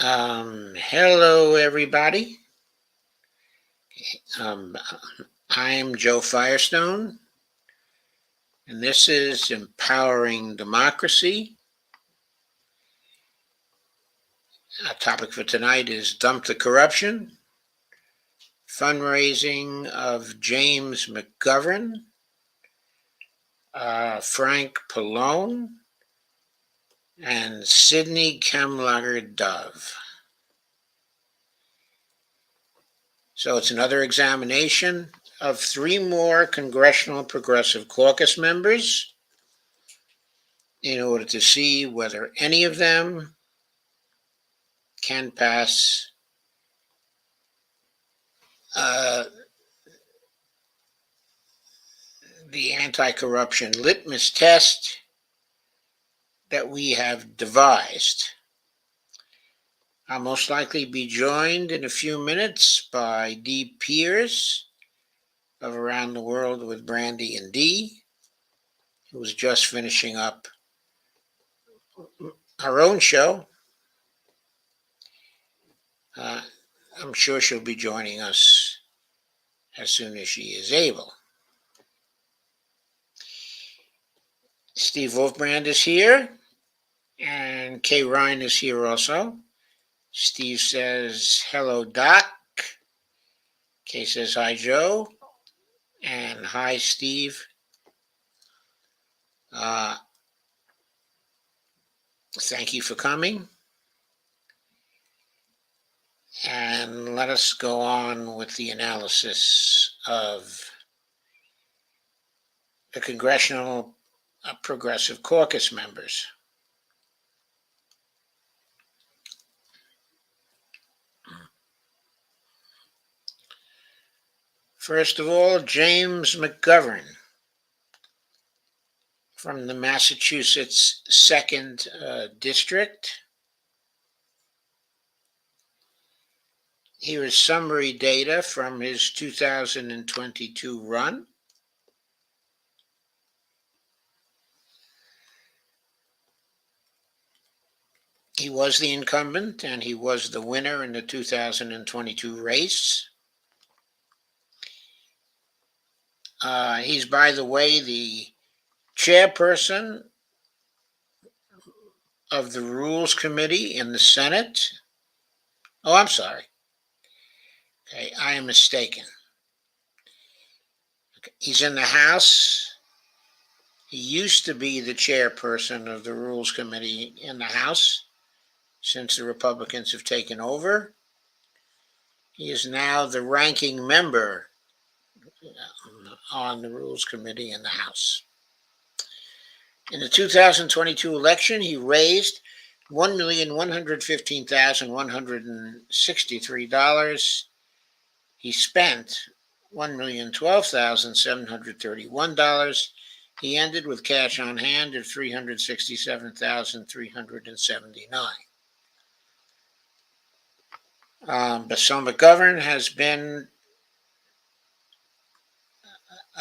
Hello, everybody. Um, I'm Joe Firestone, and this is Empowering Democracy. Our topic for tonight is Dump the Corruption, Fundraising of James McGovern, Frank Pallone, and Sidney Kamlager-Dove. So it's another examination of three more Congressional Progressive Caucus members in order to see whether any of them can pass the anti-corruption litmus test that we have devised. I'll most likely be joined in a few minutes by Dee Pierce of Around the World with Brandy and Dee, who was just finishing up her own show. I'm sure she'll be joining us as soon as she is able. Steve Wolfbrand is here, and Kay Ryan is here also. Steve says, hello, Doc. Kay says, hi, Joe. And hi, Steve. Thank you for coming. And let us go on with the analysis of the Congressional Progressive Caucus members. First of all, James McGovern from the Massachusetts 2nd District. Here is summary data from his 2022 run. He was the incumbent and he was the winner in the 2022 race. He's, by the way, the chairperson of the Rules Committee in the Senate. Oh, I'm sorry. Okay, I am mistaken. Okay, he's in the House. He used to be the chairperson of the Rules Committee in the House since the Republicans have taken over. He is now the ranking member on the Rules Committee in the House. In the 2022 election, he raised $1,115,163. He spent $1,012,731. He ended with cash on hand of $367,379. So McGovern has been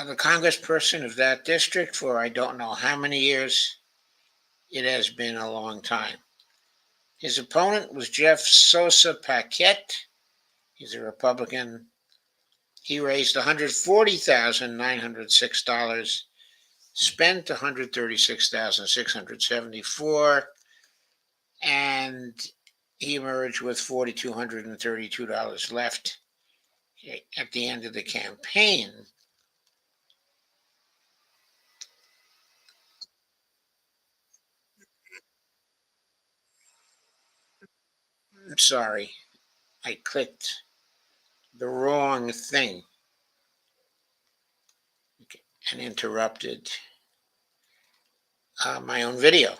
the congressperson of that district for I don't know how many years. It has been a long time. His opponent was Jeff Sosa Paquette. He's a Republican. He raised $140,906, spent $136,674, and he emerged with $4,232 left at the end of the campaign. I'm sorry, I clicked the wrong thing and interrupted my own video.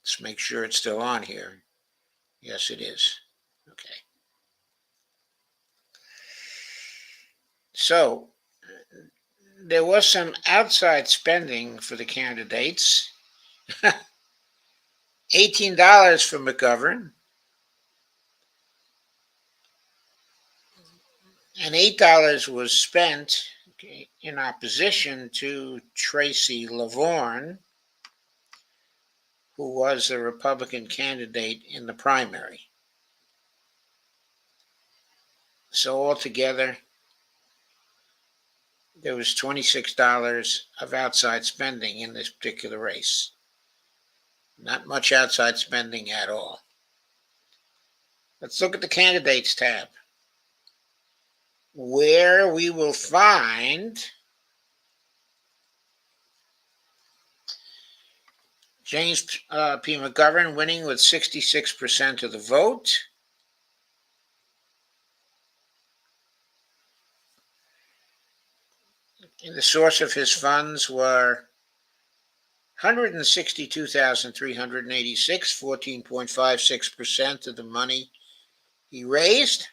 Let's make sure it's still on here. Yes, it is. Okay. So there was some outside spending for the candidates. $18 for McGovern and $8 was spent in opposition to Tracy Lavorne, who was the Republican candidate in the primary. So altogether, there was $26 of outside spending in this particular race. Not much outside spending at all. Let's look at the candidates tab, where we will find James P. McGovern winning with 66% of the vote. And the source of his funds were $162,386, 14.56% of the money he raised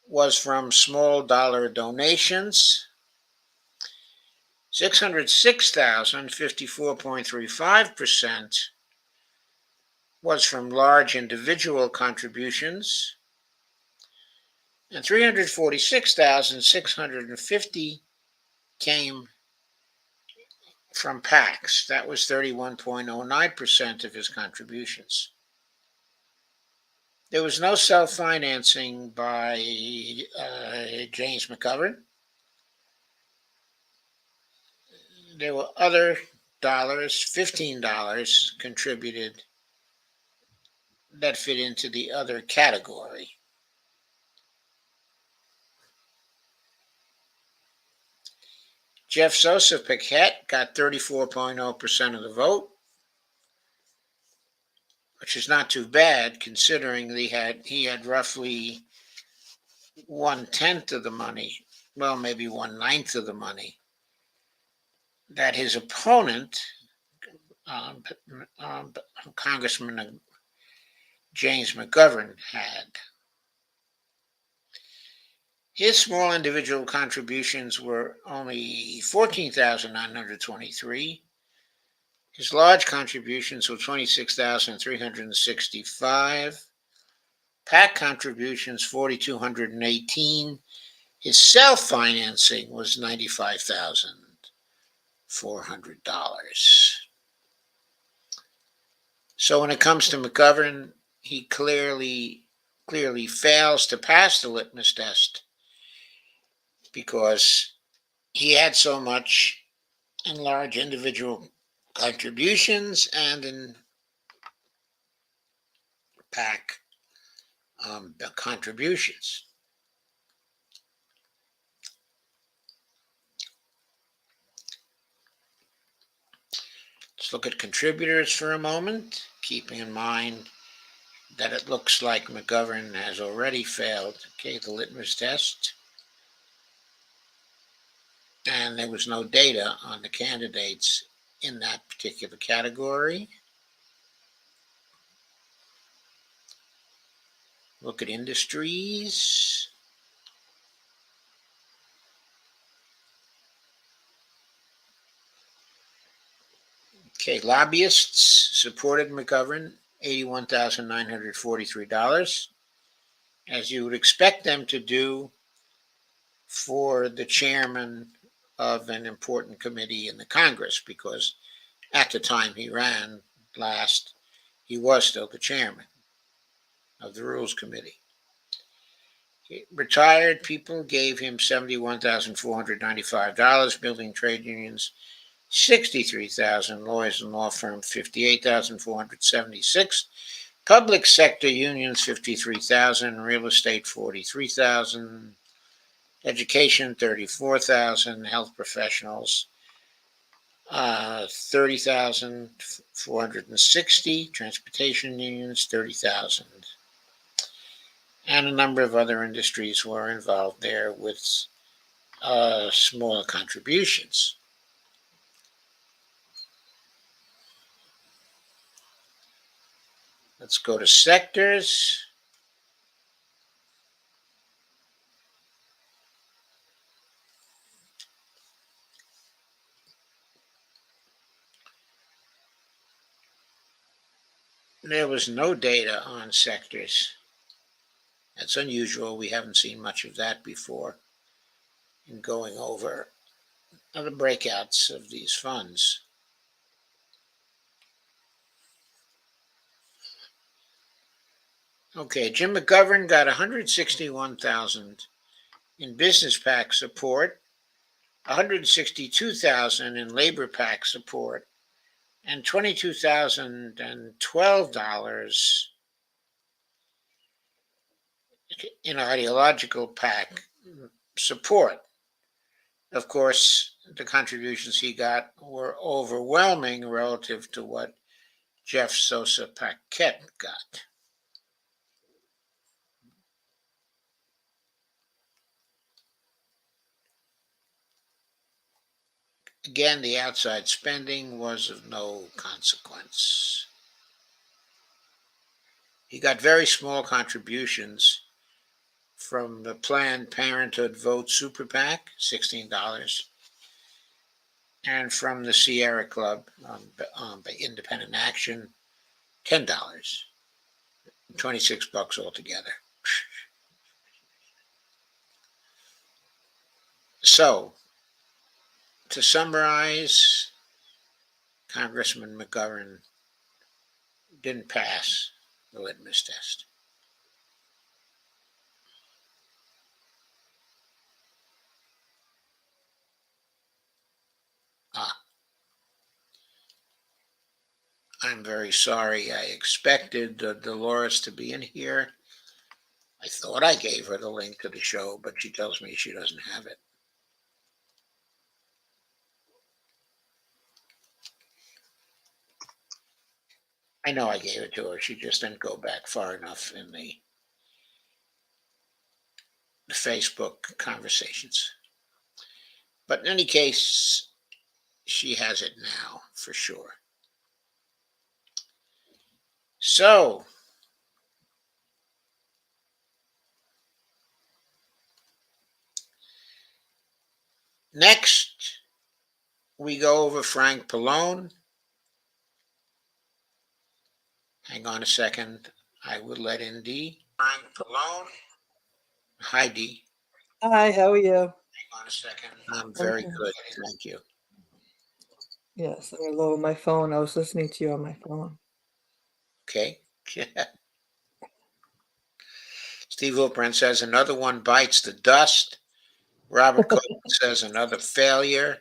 was from small dollar donations. $606,000, 54.35%, was from large individual contributions, and $346,650 came from PACs. That was 31.09% of his contributions. There was no self-financing by James McGovern. There were other dollars, $15 contributed, that fit into the other category. Jeff Sosa Paquette got 34.0% of the vote, which is not too bad considering he had roughly 1/10 of the money, well, maybe 1/9 of the money that his opponent, Congressman James McGovern, had. His small individual contributions were only $14,923. His large contributions were $26,365. PAC contributions, $4,218. His self-financing was $95,400. So when it comes to McGovern, he clearly fails to pass the litmus test because he had so much in large individual contributions and in PAC contributions. Let's look at contributors for a moment, keeping in mind that it looks like McGovern has already failed, the litmus test. And there was no data on the candidates in that particular category. Look at industries. Lobbyists supported McGovern, $81,943, as you would expect them to do for the chairman of an important committee in the Congress, because at the time he ran last, he was still the chairman of the Rules Committee. Retired people gave him $71,495, building trade unions $63,000, lawyers and law firms $58,476, public sector unions $53,000, real estate $43,000, education $34,000, health professionals $30,460, transportation unions $30,000, and a number of other industries were involved there with smaller contributions. Let's go to sectors. There was no data on sectors. That's unusual. We haven't seen much of that before in going over the breakouts of these funds. Okay, Jim McGovern got 161,000 in business PAC support, 162,000 in labor PAC support, and $22,012 in ideological PAC support. Of course, the contributions he got were overwhelming relative to what Jeff Sosa Paquette got. Again, the outside spending was of no consequence. He got very small contributions from the Planned Parenthood Vote Super PAC, $16, and from the Sierra Club Independent Action, $10, $26 altogether. So, to summarize, Congressman McGovern didn't pass the litmus test. I'm very sorry. I expected Dolores to be in here. I thought I gave her the link to the show, but she tells me she doesn't have it. I know I gave it to her. She just didn't go back far enough in the Facebook conversations. But in any case, she has it now for sure. So, next we go over Frank Pallone. Hang on a second. I will let in Dee. Frank Pallone. Hi, Dee. Hi, how are you? Hang on a second. I'm very good. Thank you. Yes, I'm lower my phone. I was listening to you on my phone. Okay. Steve Wilbrand says another one bites the dust. Robert Copeland says another failure.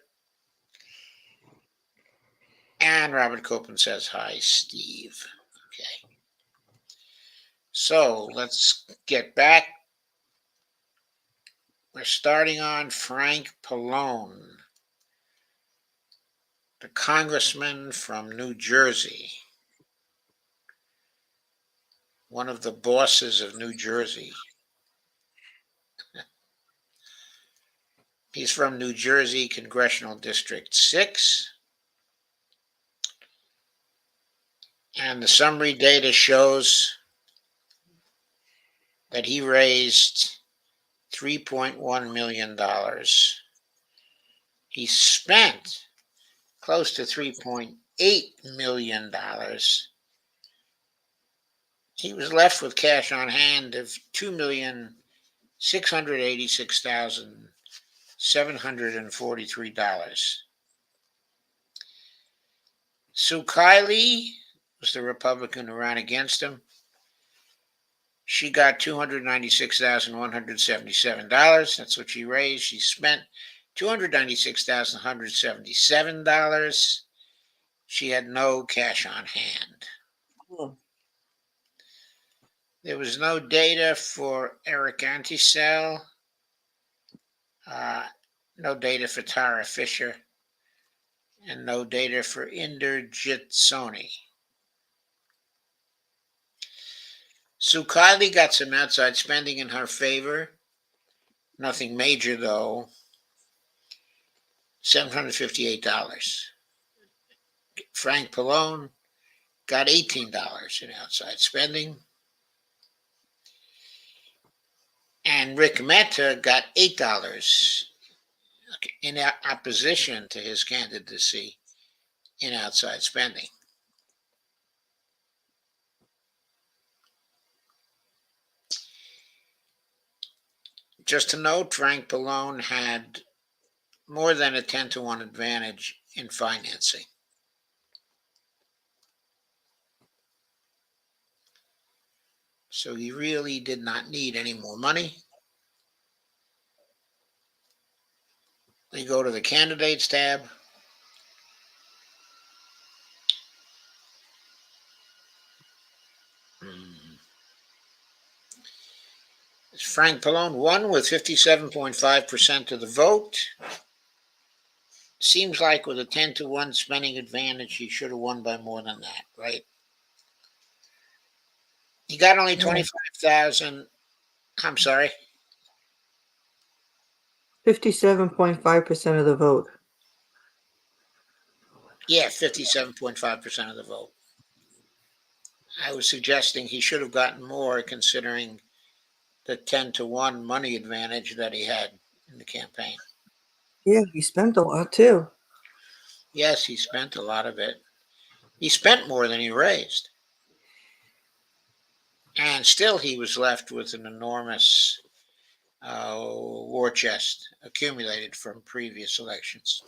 And Robert Copeland says, hi, Steve. Okay. So let's get back. We're starting on Frank Pallone, the congressman from New Jersey, one of the bosses of New Jersey. He's from New Jersey, Congressional District 6. And the summary data shows that he raised $3.1 million. He spent close to $3.8 million. He was left with cash on hand of $2,686,743. Sue Kiley was the Republican who ran against him. She got $296,177. That's what she raised. She spent $296,177. She had no cash on hand. There was no data for Eric Anticel, no data for Tara Fisher, and no data for Inderjit Soni. Sue Kiley got some outside spending in her favor. Nothing major, though. $758. Frank Pallone got $18 in outside spending. And Rick Mehta got $8 in opposition to his candidacy in outside spending. Just to note, Frank Pallone had more than a 10-to-1 advantage in financing. So he really did not need any more money. We go to the candidates tab. Frank Pallone won with 57.5% of the vote. Seems like with a 10-1 spending advantage, he should have won by more than that, right? He got only 25,000. I'm sorry. 57.5% of the vote. Yeah, 57.5% of the vote. I was suggesting he should have gotten more considering the 10-1 money advantage that he had in the campaign. Yeah, he spent a lot too. Yes, he spent a lot of it. He spent more than he raised. And still he was left with an enormous war chest accumulated from previous elections.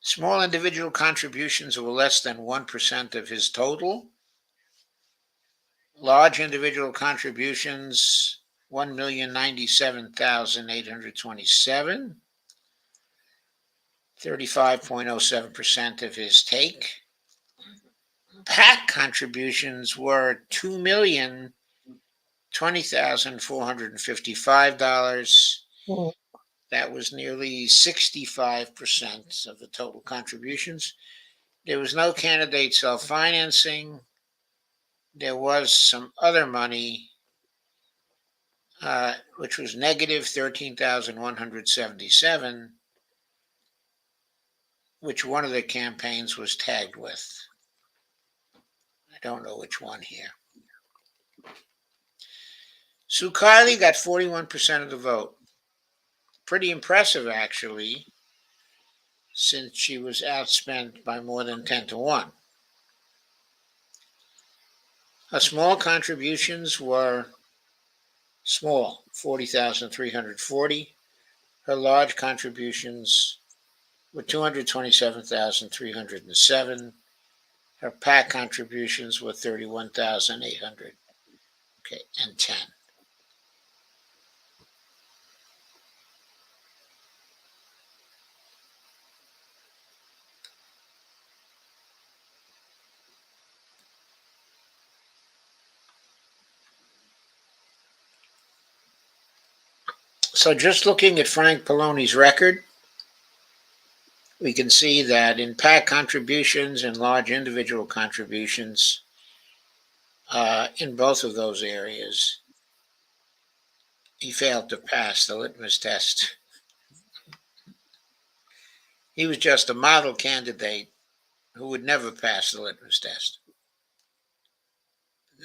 Small individual contributions were less than 1% of his total. Large individual contributions, 1,097,827, 35.07% of his take. PAC contributions were $2,020,455. Oh. That was nearly 65% of the total contributions. There was no candidate self-financing. There was some other money, which was negative 13,177, which one of the campaigns was tagged with. I don't know which one here. Sue Kiley got 41% of the vote. Pretty impressive, actually, since she was outspent by more than 10-1. Her small contributions were small, 40,340. Her large contributions were 227,307. Her PAC contributions were 31,800. Okay, and 10. So just looking at Frank Pallone's record, we can see that in PAC contributions and large individual contributions, in both of those areas, he failed to pass the litmus test. He was just a model candidate who would never pass the litmus test,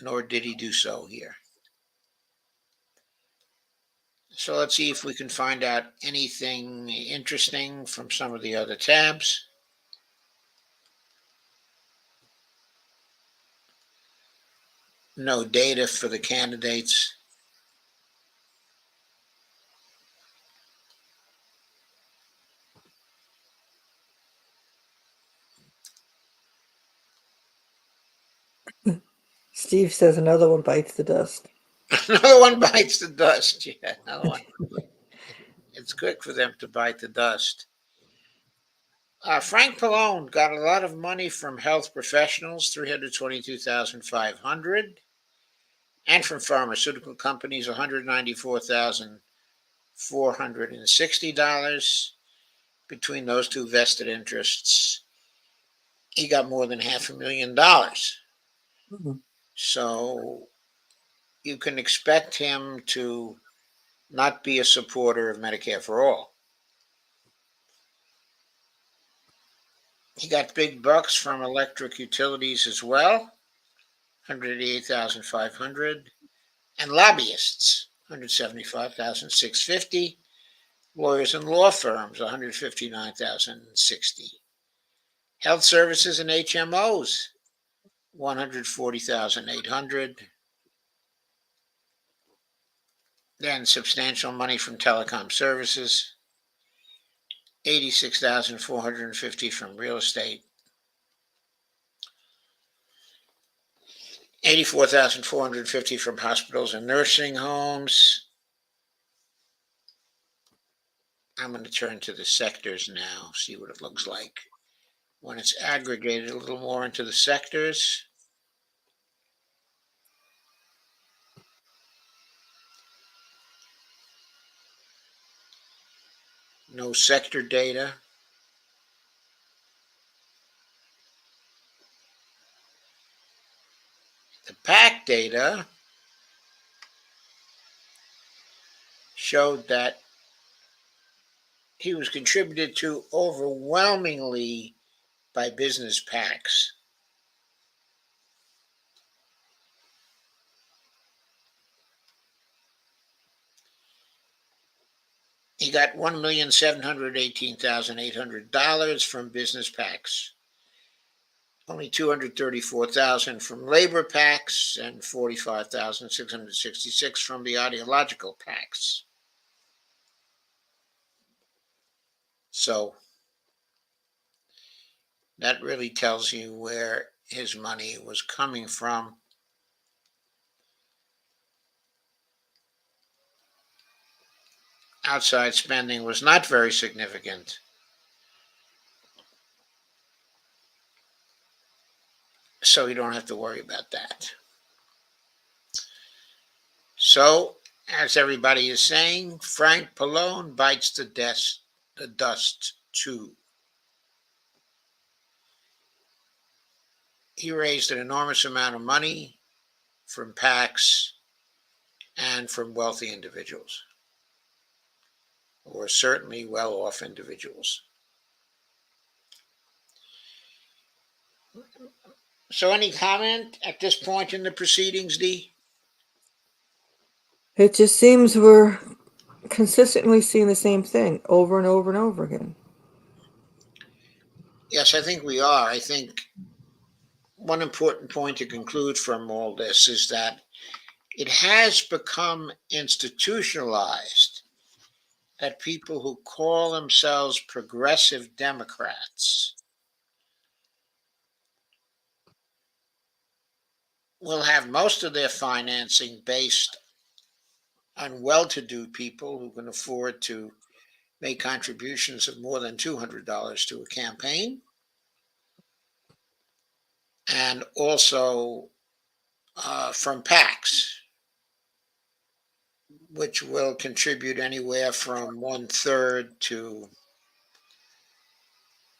nor did he do so here. So let's see if we can find out anything interesting from some of the other tabs. No data for the candidates. Steve says another one bites the dust. Another one bites the dust. Yeah, another one. It's quick for them to bite the dust. Frank Pallone got a lot of money from health professionals, 322,500, and from pharmaceutical companies, $194,460. Between those two vested interests, he got more than $500,000. Mm-hmm. So you can expect him to not be a supporter of Medicare for all. He got big bucks from electric utilities as well, 188,500, and lobbyists, 175,650. Lawyers and law firms, 159,060. Health services and HMOs, 140,800. Then substantial money from telecom services, 86,450 from real estate. $84,450 from hospitals and nursing homes. I'm going to turn to the sectors now, see what it looks like when it's aggregated a little more into the sectors. No sector data. The PAC data showed that he was contributed to overwhelmingly by business PACs. He got $1,718,800 from business PACs. Only $234,000 from labor PACs and $45,666 from the ideological PACs. So that really tells you where his money was coming from. Outside spending was not very significant. So you don't have to worry about that. So, as everybody is saying, Frank Pallone bites the dust too. He raised an enormous amount of money from PACs and from wealthy individuals, or certainly well-off individuals. So any comment at this point in the proceedings, Dee? It just seems we're consistently seeing the same thing over and over and over again. Yes, I think we are. I think one important point to conclude from all this is that it has become institutionalized that people who call themselves progressive Democrats will have most of their financing based on well-to-do people who can afford to make contributions of more than $200 to a campaign, and also from PACs, which will contribute anywhere from 1/3 to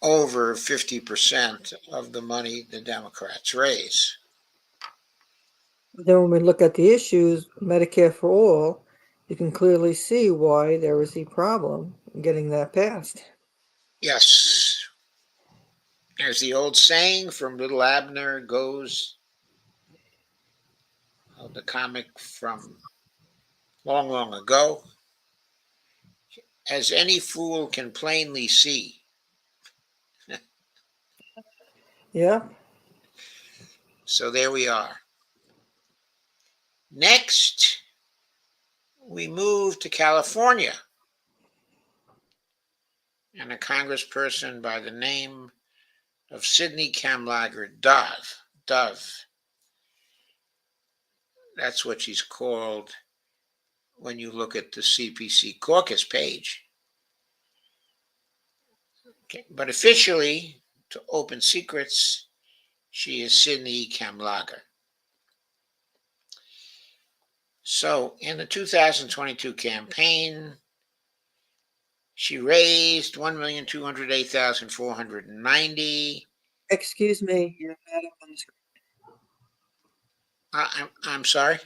over 50% of the money the Democrats raise. Then when we look at the issues, Medicare for all, you can clearly see why there is a problem in getting that passed. Yes. As the old saying from Little Abner goes, the comic from long, long ago, as any fool can plainly see. Yeah. So there we are. Next, we move to California, and a congressperson by the name of Sidney Kamlager-Dove. That's what she's called when you look at the CPC caucus page. Okay. But officially, to open secrets, she is Sidney Kamlager. So in the 2022 campaign, she raised $1,208,490. Excuse me. You're not up on the screen. I'm sorry.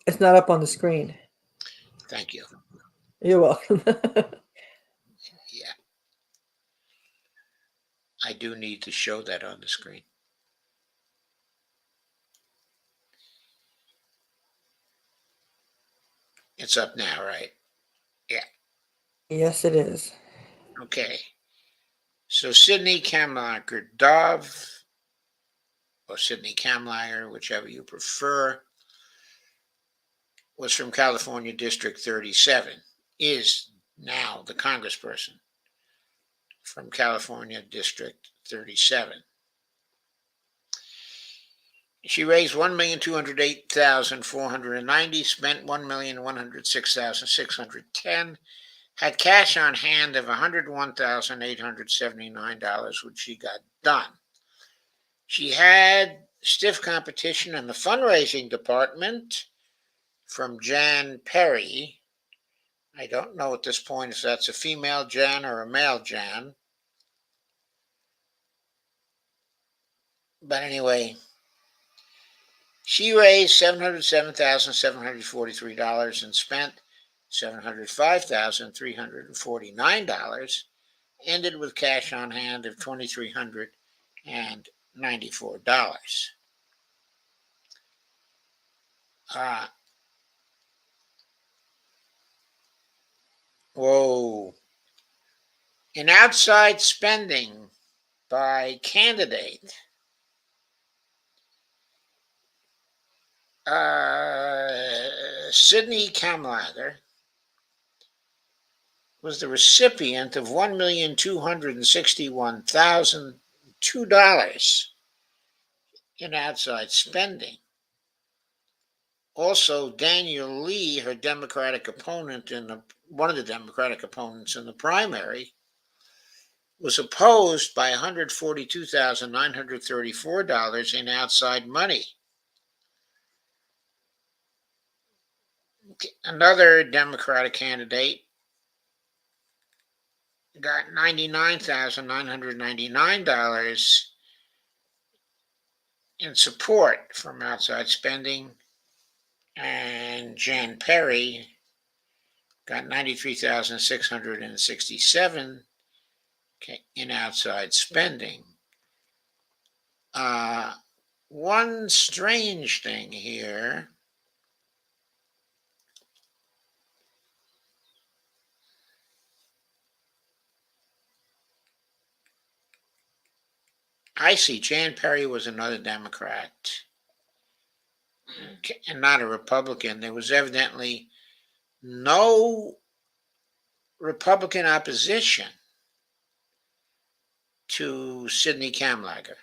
It's not up on the screen. Thank you. You're welcome. Yeah. I do need to show that on the screen. It's up now, right? Yeah. Yes, it is. Okay. So Sidney Kamlager-Dove, or Sidney Kamlager, whichever you prefer, was from California District 37, is now the congressperson from California District 37. She raised 1,208,490, spent 1,106,610, had cash on hand of $101,879, which she got done. She had stiff competition in the fundraising department from Jan Perry. I don't know at this point if that's a female Jan or a male Jan. But anyway, she raised $707,743 and spent $705,349, ended with cash on hand of $2,394. Whoa. In outside spending by candidate, Sidney Kamlager was the recipient of $1,261,002 in outside spending. Also, Daniel Lee, her Democratic opponent one of the Democratic opponents in the primary, was opposed by $142,934 in outside money. Another Democratic candidate got $99,999 in support from outside spending, and Jan Perry got $93,667 in outside spending. One strange thing here. I see Jan Perry was another Democrat and not a Republican. There was evidently no Republican opposition to Sidney Kamlager.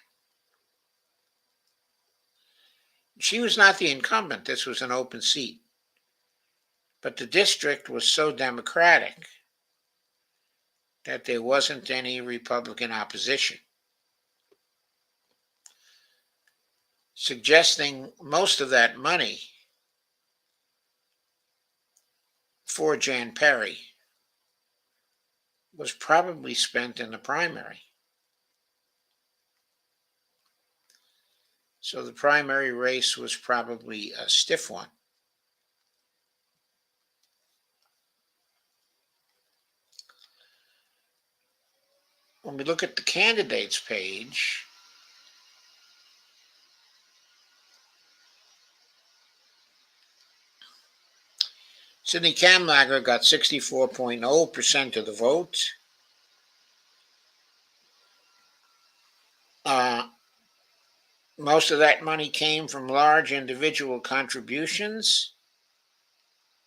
She was not the incumbent. This was an open seat. But the district was so Democratic that there wasn't any Republican opposition, suggesting most of that money for Jan Perry was probably spent in the primary. So the primary race was probably a stiff one. When we look at the candidates page, Sidney Kamlager got 64.0% of the vote. Most of that money came from large individual contributions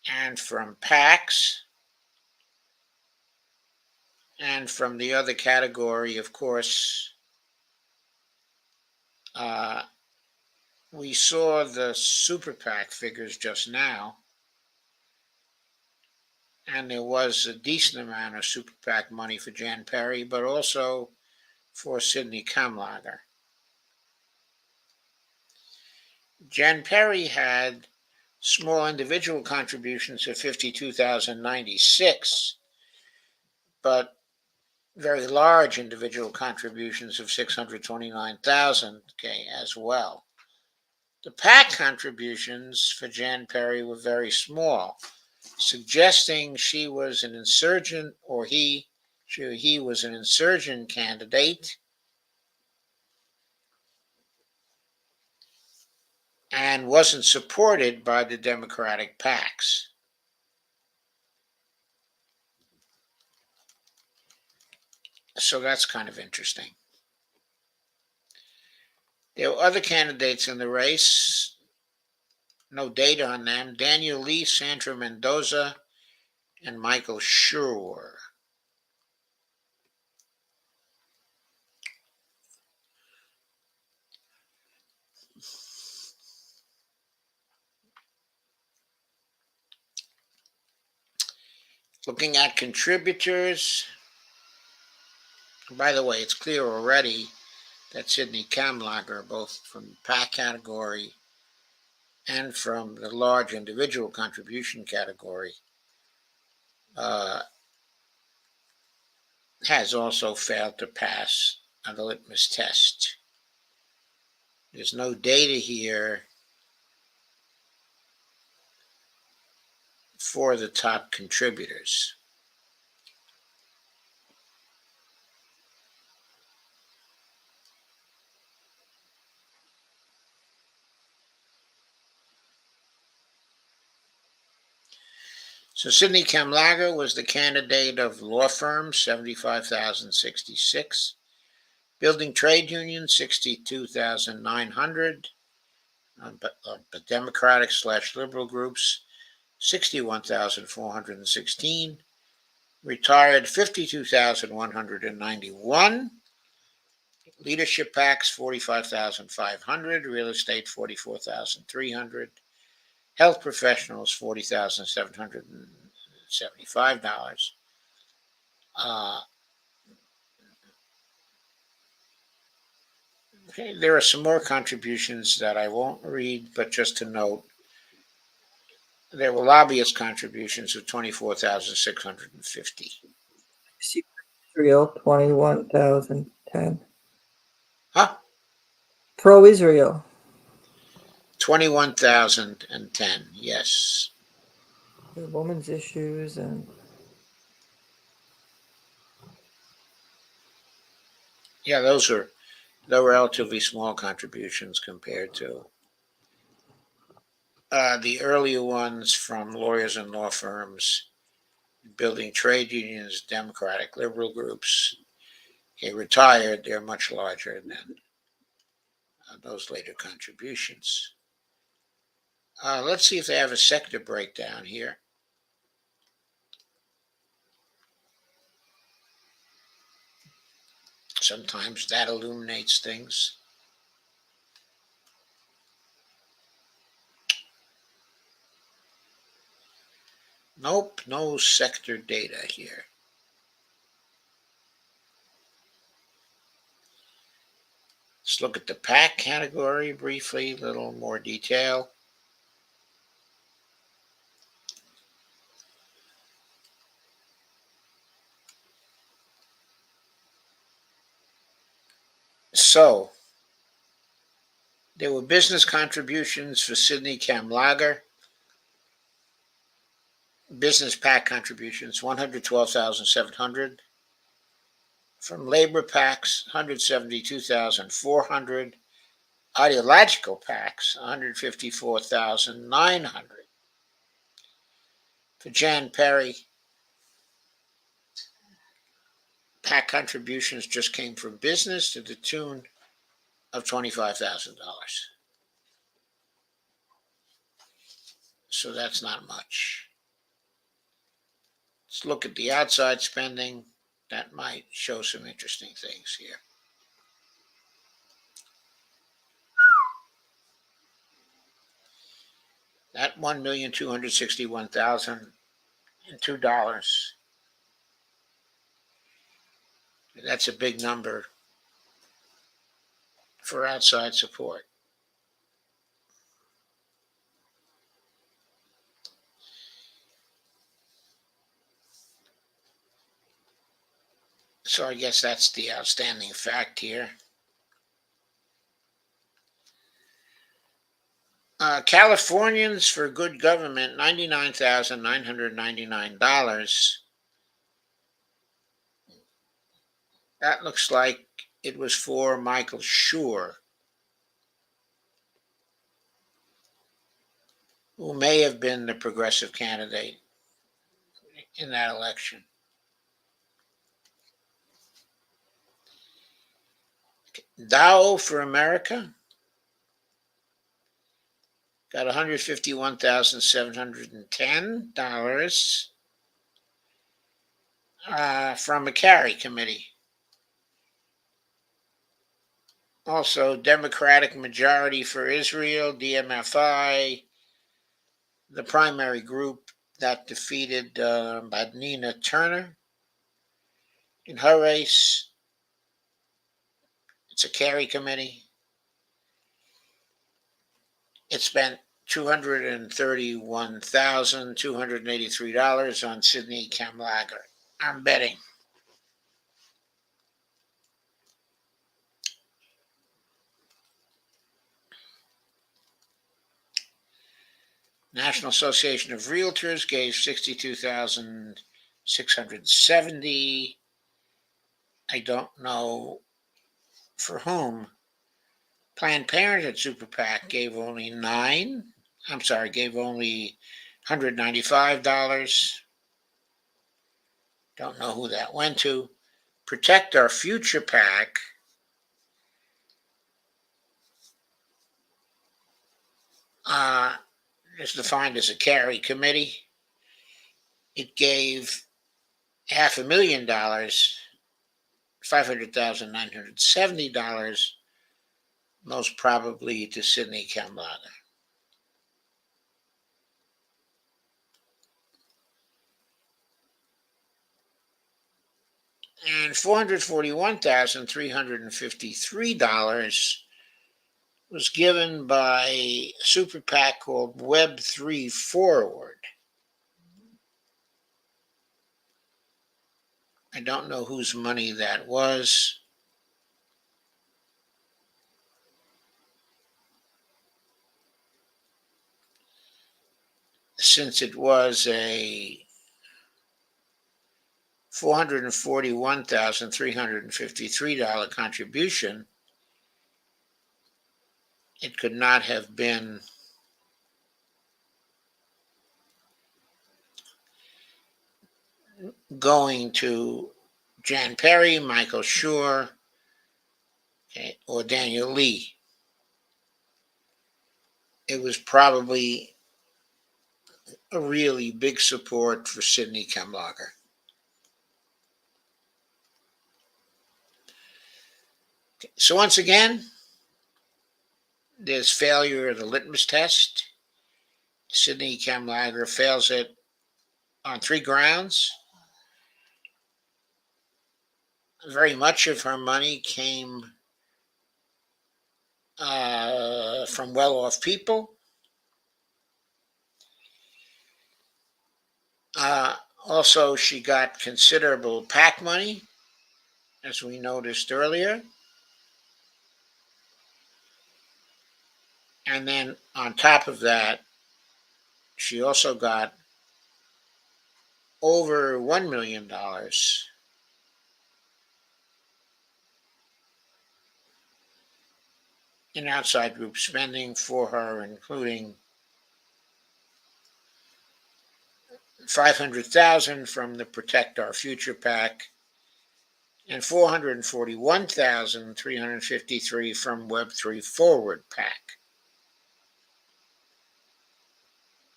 and from PACs, and from the other category, of course, we saw the super PAC figures just now, and there was a decent amount of super PAC money for Jan Perry, but also for Sidney Kamlager. Jan Perry had small individual contributions of $52,096, but very large individual contributions of $629,000 as well. The PAC contributions for Jan Perry were very small, suggesting she was an insurgent, or he was an insurgent candidate, and wasn't supported by the Democratic PACs. So that's kind of interesting. There were other candidates in the race, no data on them: Daniel Lee, Sandra Mendoza, and Michael Schur. Looking at contributors. By the way, it's clear already that Sidney Kamlager, both from the PAC category and from the large individual contribution category, has also failed to pass on the litmus test. There's no data here for the top contributors. So Sidney Kamlager was the candidate of law firms, 75,066. Building trade unions, 62,900. But Democratic/liberal groups, 61,416. Retired, 52,191. Leadership PACs, 45,500. Real estate, 44,300. Health professionals, $40,775. Okay, there are some more contributions that I won't read, but just to note, there were lobbyist contributions of 24,650. Israel, 21,010. Huh? Pro-Israel. 21,010, yes. The women's issues and Yeah, those were relatively small contributions compared to the earlier ones from lawyers and law firms, building trade unions, Democratic liberal groups. Okay, retired, they're much larger than those later contributions. Let's see if they have a sector breakdown here. Sometimes that illuminates things. Nope, no sector data here. Let's look at the PAC category briefly, a little more detail. So, there were business contributions for Sidney Kamlager. Business PAC contributions, 112,700. From labor PACs, 172,400. Ideological PACs, 154,900. For Jan Perry, PAC contributions just came from business to the tune of $25,000. So that's not much. Let's look at the outside spending. That might show some interesting things here. That $1,261,002. That's a big number for outside support. So I guess that's the outstanding fact here. Californians for Good Government, $99,999. That looks like it was for Michael Schur, who may have been the progressive candidate in that election. Dow for America got $151,710 from a carry committee. Also, Democratic Majority for Israel, DMFI, the primary group that defeated Nina Turner in her race. It's a carry committee. It spent $231,283 on Sidney Kamlager. I'm betting. National Association of Realtors gave $62,670. I don't know for whom. Planned Parenthood Super PAC gave only $195. Don't know who that went to. Protect Our Future PAC is defined as a carry committee. It gave $500,000, $500,970, most probably to Sidney Kamlager. And $441,353 was given by a super PAC called Web3 Forward. I don't know whose money that was. Since it was a $441,353 contribution, it could not have been going to Jan Perry, Michael Schur, or Daniel Lee. It was probably a really big support for Sidney Kamlager. So once again, there's failure of the litmus test. Sidney Kamlager fails it on 3 grounds. Very much of her money came from well-off people. Also, she got considerable PAC money, as we noticed earlier. And then on top of that, she also got over $1 million in outside group spending for her, including $500,000 from the Protect Our Future PAC and $441,353 from Web3 Forward PAC.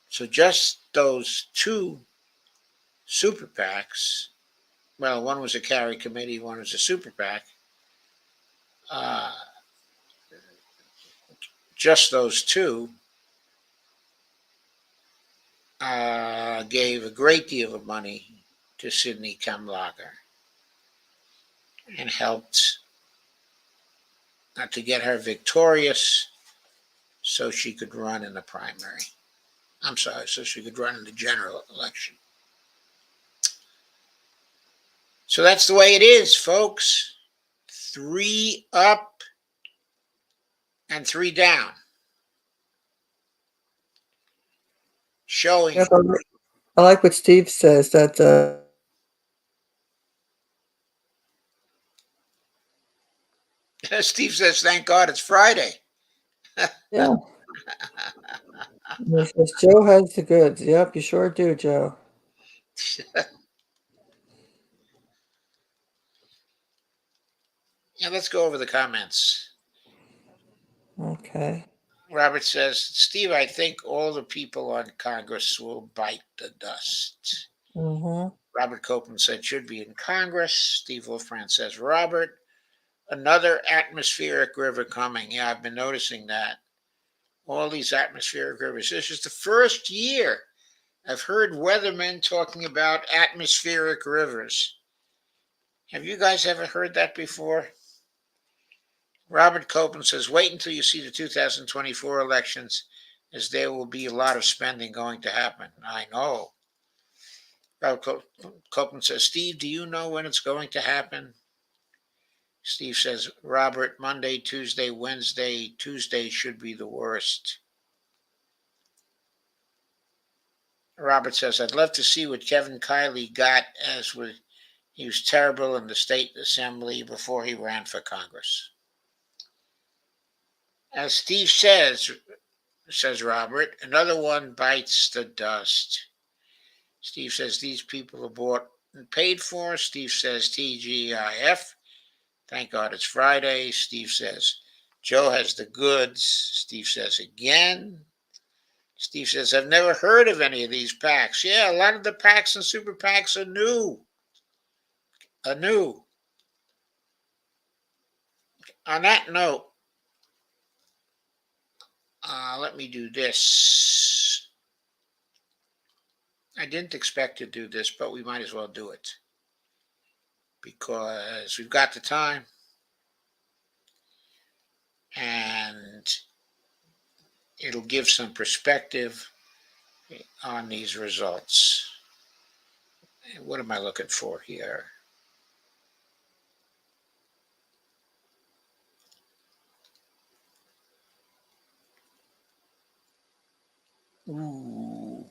So just those 2 super PACs, well, one was a carry committee, one was a super PAC, just those 2 gave a great deal of money to Sidney Kamlager and helped to get her victorious so she could run in the primary. So she could run in the general election. So that's the way it is, folks. 3 up and 3 down. Showing. Yep, I like what Steve says, that Steve says, thank God it's Friday. yeah. He says, Joe has the goods. Yep, you sure do, Joe. Yeah, let's go over the comments. Okay. Robert says, Steve, I think all the people on Congress will bite the dust. Mm-hmm. Robert Copeland said, should be in Congress. Steve Wolfbrand says, Robert, another atmospheric river coming. Yeah, I've been noticing that. All these atmospheric rivers. This is the first year I've heard weathermen talking about atmospheric rivers. Have you guys ever heard that before? Robert Copeland says, wait until you see the 2024 elections, as there will be a lot of spending going to happen. I know. Robert Copeland says, Steve, do you know when it's going to happen? Steve says, Robert, Monday, Tuesday, Wednesday, Tuesday should be the worst. Robert says, I'd love to see what Kevin Kiley got, as he was terrible in the state assembly before he ran for Congress. As Steve says Robert, another one bites the dust. Steve says, these people are bought and paid for. Steve says, TGIF. Thank God it's Friday. Steve says, Joe has the goods. Steve says, again. Steve says, I've never heard of any of these PACs. Yeah, a lot of the PACs and super PACs are new. On that note, let me do this. I didn't expect to do this, but we might as well do it, because we've got the time and it'll give some perspective on these results. What am I looking for here? Ooh.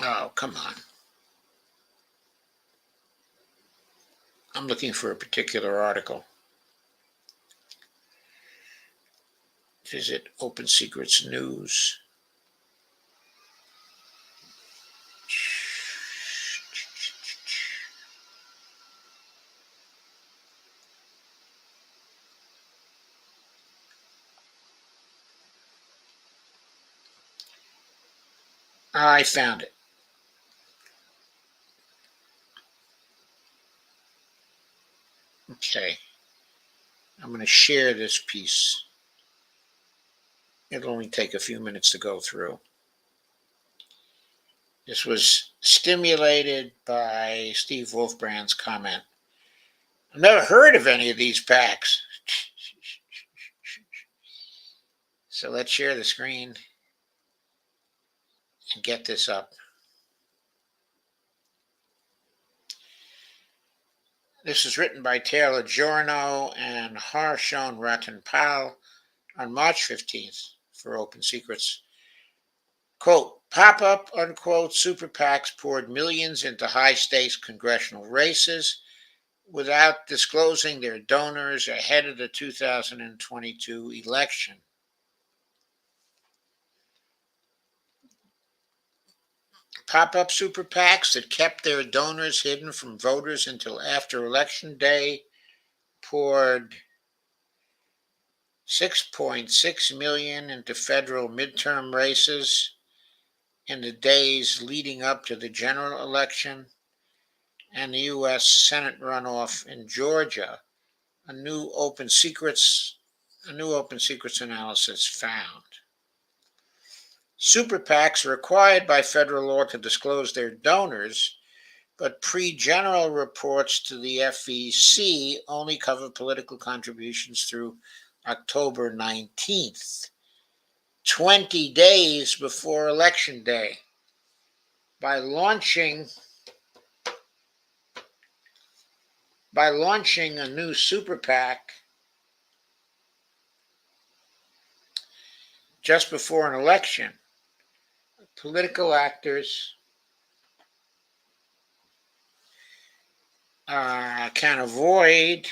Oh, come on. I'm looking for a particular article. Visit Open Secrets News. I found it. Okay. I'm going to share this piece. It'll only take a few minutes to go through. This was stimulated by Steve Wolfbrand's comment. I've never heard of any of these PACs. So let's share the screen and get this up. This is written by Taylor Giorno and Harshon Ratanpal on March 15th for Open Secrets. Quote, pop-up, unquote, super PACs poured millions into high-stakes congressional races without disclosing their donors ahead of the 2022 election. Pop-up super PACs that kept their donors hidden from voters until after Election Day poured $6.6 million into federal midterm races in the days leading up to the general election and the U.S. Senate runoff in Georgia. A new Open Secrets analysis found. Super PACs are required by federal law to disclose their donors, but pre-general reports to the FEC only cover political contributions through October 19th, 20 days before Election Day. By launching a new super PAC just before an election, political actors can avoid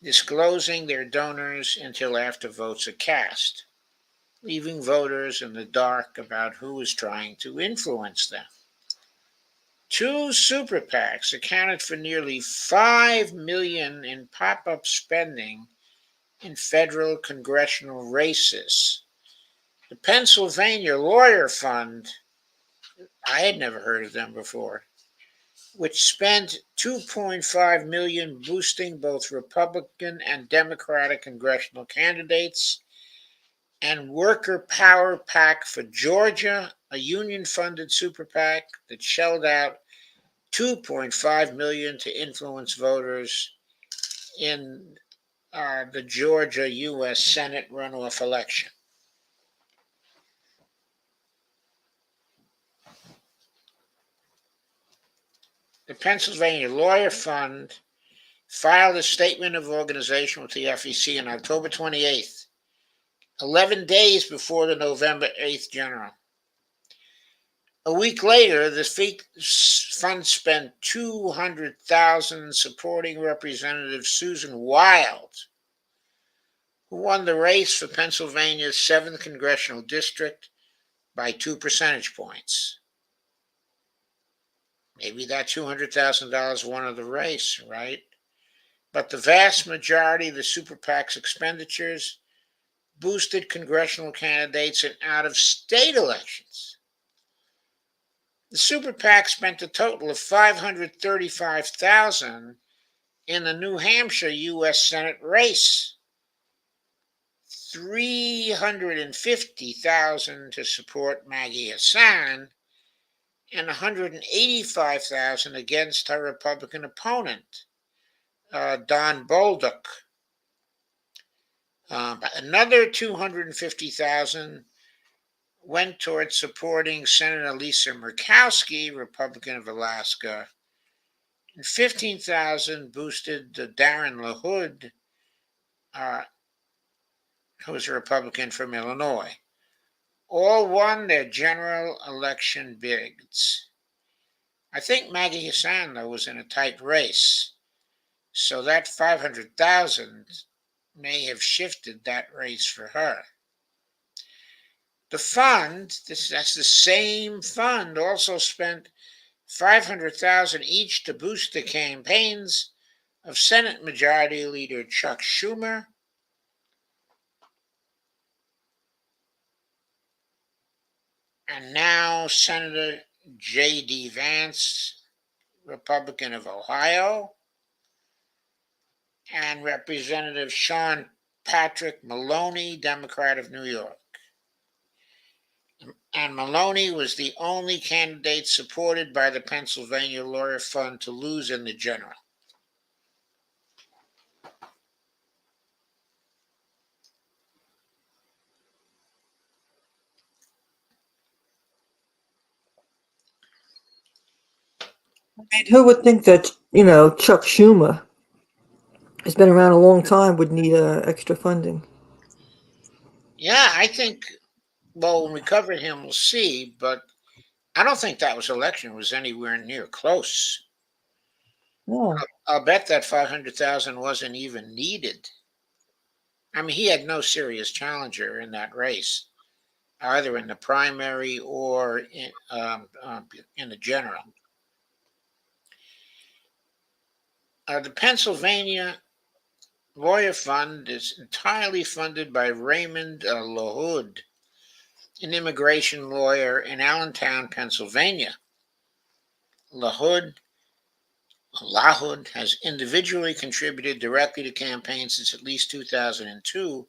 disclosing their donors until after votes are cast, leaving voters in the dark about who is trying to influence them. Two super PACs accounted for nearly $5 million in pop-up spending in federal congressional races. The Pennsylvania Lawyer Fund, I had never heard of them before, which spent $2.5 million boosting both Republican and Democratic congressional candidates, and Worker Power PAC for Georgia, a union-funded super PAC that shelled out $2.5 million to influence voters in the Georgia U.S. Senate runoff election. The Pennsylvania Lawyer Fund filed a statement of organization with the FEC on October 28th, 11 days before the November 8th general. A week later, the fund spent $200,000 supporting Representative Susan Wild, who won the race for Pennsylvania's 7th congressional district by 2 percentage points. Maybe that $200,000 won the race, right? But the vast majority of the super PAC's expenditures boosted congressional candidates in out-of-state elections. The super PAC spent a total of $535,000 in the New Hampshire U.S. Senate race, $350,000 to support Maggie Hassan, and $185,000 against her Republican opponent, Don Bolduc. Another $250,000 went towards supporting Senator Lisa Murkowski, Republican of Alaska, and $15,000 boosted Darren LaHood, who was a Republican from Illinois. All won their general election bids. I think Maggie Hassan, though, was in a tight race, so that $500,000 may have shifted that race for her. The fund, that's the same fund, also spent $500,000 each to boost the campaigns of Senate Majority Leader Chuck Schumer and now Senator J.D. Vance, Republican of Ohio, and Representative Sean Patrick Maloney, Democrat of New York. And Maloney was the only candidate supported by the Pennsylvania Lawyer Fund to lose in the general. I mean, who would think that, Chuck Schumer has been around a long time, would need extra funding? Yeah, I think, well, when we cover him, we'll see, but I don't think that election was anywhere near close. No. I'll bet that 500,000 wasn't even needed. I mean, he had no serious challenger in that race, either in the primary or in the general. The Pennsylvania Lawyer Fund is entirely funded by Raymond LaHood, an immigration lawyer in Allentown, Pennsylvania. LaHood has individually contributed directly to campaigns since at least 2002,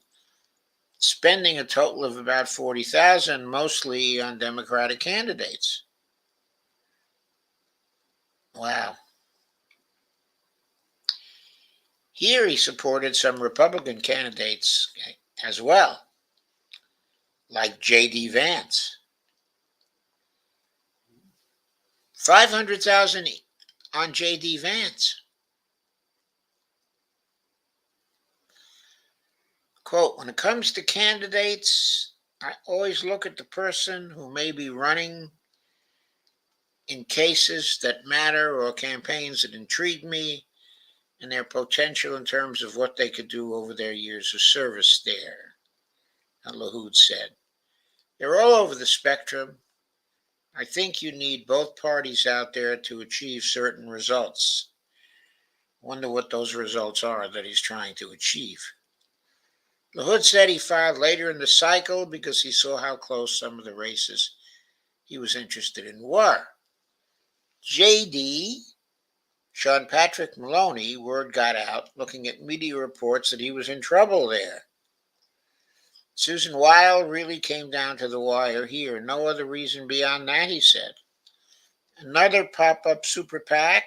spending a total of about $40,000, mostly on Democratic candidates. Wow. Here he supported some Republican candidates as well, like J.D. Vance. $500,000 on J.D. Vance. Quote, when it comes to candidates, I always look at the person who may be running in cases that matter or campaigns that intrigue me and their potential in terms of what they could do over their years of service there, LaHood said. They're all over the spectrum. I think you need both parties out there to achieve certain results. Wonder what those results are that he's trying to achieve. LaHood said he filed later in the cycle because he saw how close some of the races he was interested in were. J.D. Sean Patrick Maloney, word got out, looking at media reports that he was in trouble there. Susan Weil really came down to the wire here. No other reason beyond that, he said. Another pop-up super PAC,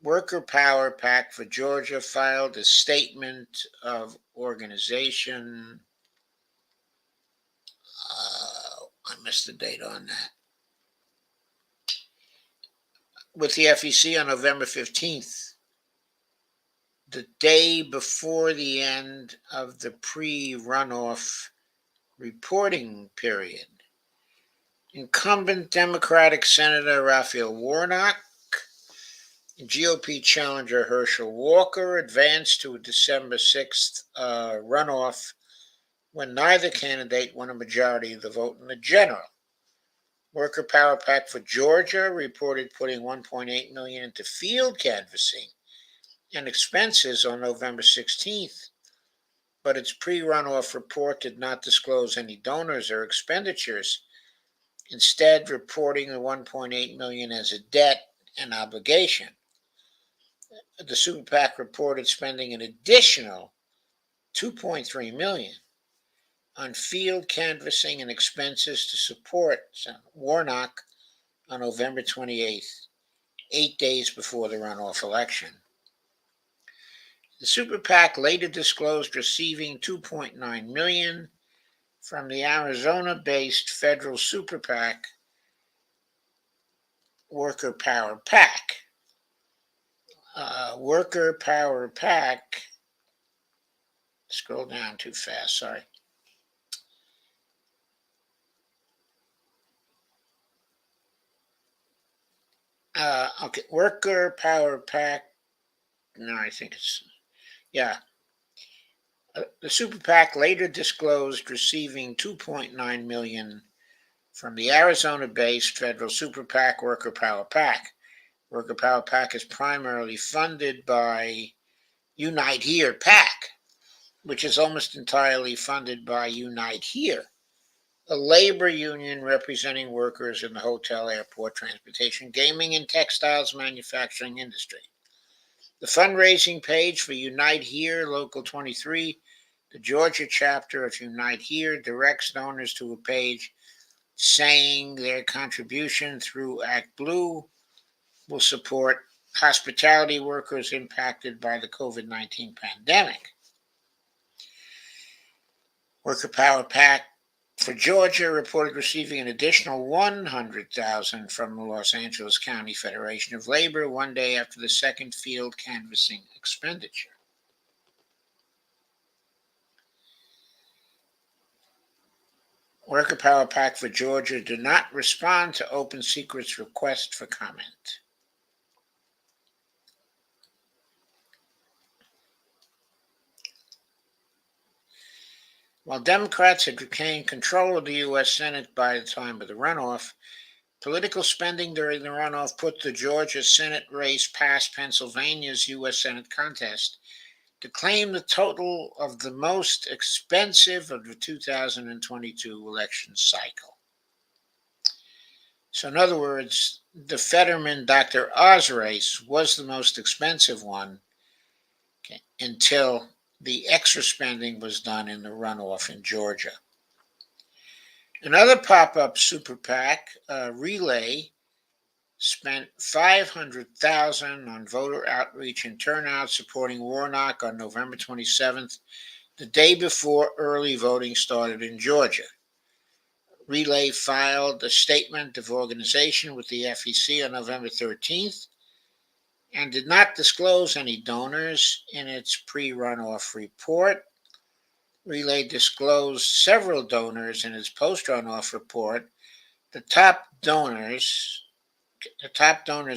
Worker Power PAC for Georgia, filed a statement of organization. I missed the date on that. With the FEC on November 15th, the day before the end of the pre-runoff reporting period. Incumbent Democratic Senator Raphael Warnock and GOP challenger Herschel Walker advanced to a December 6th runoff when neither candidate won a majority of the vote in the general. Worker Power PAC for Georgia reported putting $1.8 million into field canvassing and expenses on November 16th, but its pre-runoff report did not disclose any donors or expenditures, instead reporting the $1.8 million as a debt and obligation. The Super PAC reported spending an additional $2.3 million on field canvassing and expenses to support Warnock on November 28th, 8 days before the runoff election. The Super PAC later disclosed receiving $2.9 million from the Arizona-based federal Super PAC, Worker Power PAC. Worker Power PAC, scroll down too fast, sorry. Okay, Worker Power PAC, no, I think it's, yeah. The Super PAC later disclosed receiving $2.9 million from the Arizona-based federal Super PAC, Worker Power PAC. Worker Power PAC is primarily funded by Unite Here PAC, which is almost entirely funded by Unite Here, a labor union representing workers in the hotel, airport, transportation, gaming, and textiles manufacturing industry. The fundraising page for Unite Here Local 23, the Georgia chapter of Unite Here, directs donors to a page saying their contribution through Act Blue will support hospitality workers impacted by the COVID-19 pandemic. Worker Power PAC for Georgia reported receiving an additional $100,000 from the Los Angeles County Federation of Labor 1 day after the second field canvassing expenditure. Worker Power PAC for Georgia did not respond to Open Secret's request for comment. While Democrats had retained control of the U.S. Senate by the time of the runoff, political spending during the runoff put the Georgia Senate race past Pennsylvania's U.S. Senate contest to claim the total of the most expensive of the 2022 election cycle. So in other words, the Fetterman-Dr. Oz race was the most expensive one until the extra spending was done in the runoff in Georgia. Another pop-up Super PAC, Relay, spent $500,000 on voter outreach and turnout supporting Warnock on November 27th, the day before early voting started in Georgia. Relay filed a statement of organization with the FEC on November 13th and did not disclose any donors in its pre-runoff report. Relay disclosed several donors in its post-runoff report. The top donors,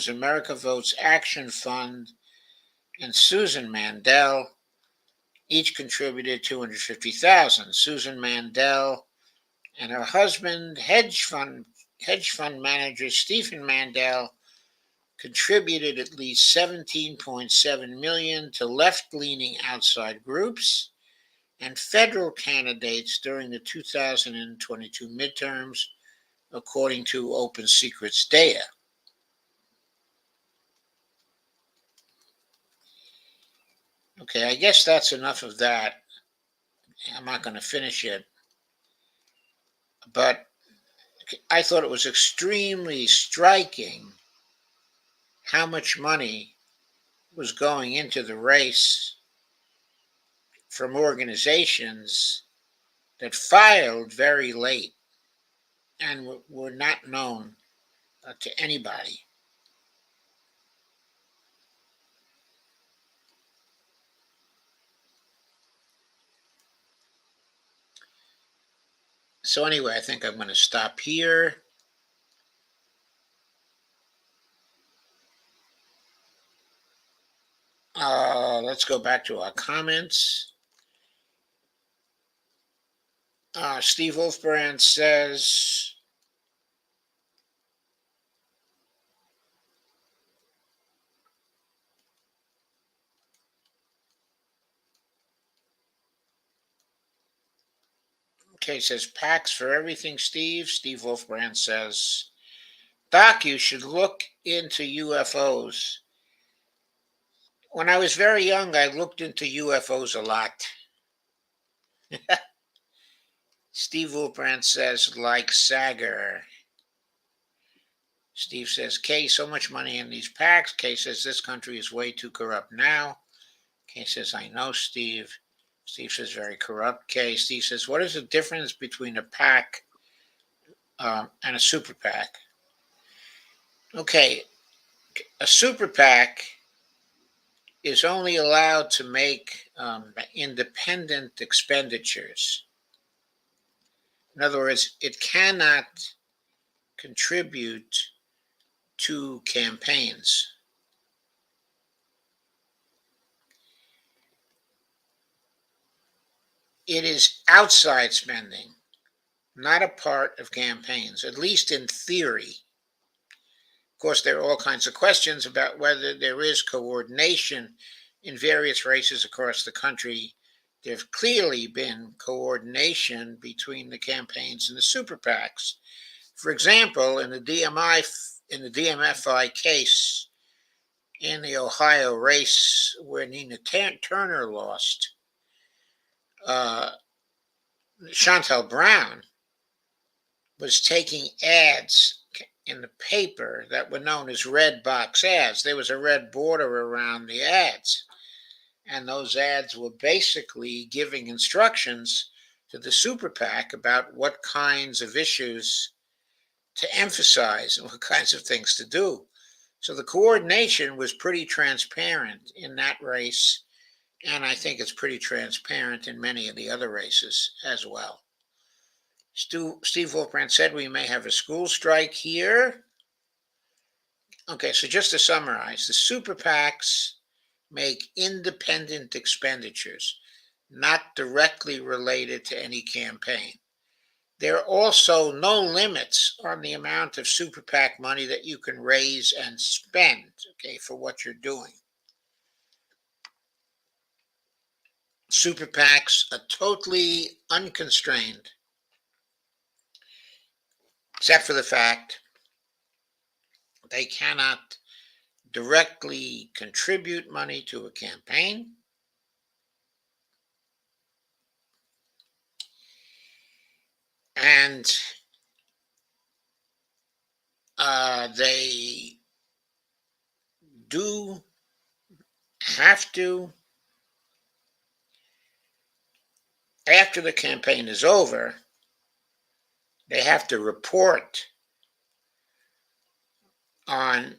America Votes Action Fund and Susan Mandel, each contributed $250,000. Susan Mandel and her husband, hedge fund manager Stephen Mandel, contributed at least $17.7 million to left-leaning outside groups and federal candidates during the 2022 midterms, according to Open Secret's data. Okay, I guess that's enough of that. I'm not going to finish it, but I thought it was extremely striking how much money was going into the race from organizations that filed very late and were not known to anybody. So anyway, I think I'm going to stop here. Let's go back to our comments. Steve Wolfbrand says, okay, says packs for everything, Steve. Steve Wolfbrand says, Doc, you should look into UFOs. When I was very young, I looked into UFOs a lot. Steve Wolfbrand says, like Sager. Steve says, Kay, so much money in these packs. Kay says, this country is way too corrupt now. Kay says, I know, Steve. Steve says, very corrupt. Kay, Steve says, what is the difference between a pack and a super PAC? Okay, a super PAC is only allowed to make independent expenditures. In other words, it cannot contribute to campaigns. It is outside spending, not a part of campaigns, at least in theory. Of course, there are all kinds of questions about whether there is coordination in various races across the country. There's clearly been coordination between the campaigns and the super PACs. For example, in the DMFI case in the Ohio race where Nina Turner lost, Chantal Brown was taking ads in the paper that were known as red box ads. There was a red border around the ads, and those ads were basically giving instructions to the super PAC about what kinds of issues to emphasize and what kinds of things to do. So the coordination was pretty transparent in that race, and I think it's pretty transparent in many of the other races as well. Steve Wolfbrand said we may have a school strike here. Okay, so just to summarize, the super PACs make independent expenditures, not directly related to any campaign. There are also no limits on the amount of super PAC money that you can raise and spend, okay, for what you're doing. Super PACs are totally unconstrained, except for the fact they cannot directly contribute money to a campaign. And they do have to, after the campaign is over, they have to report on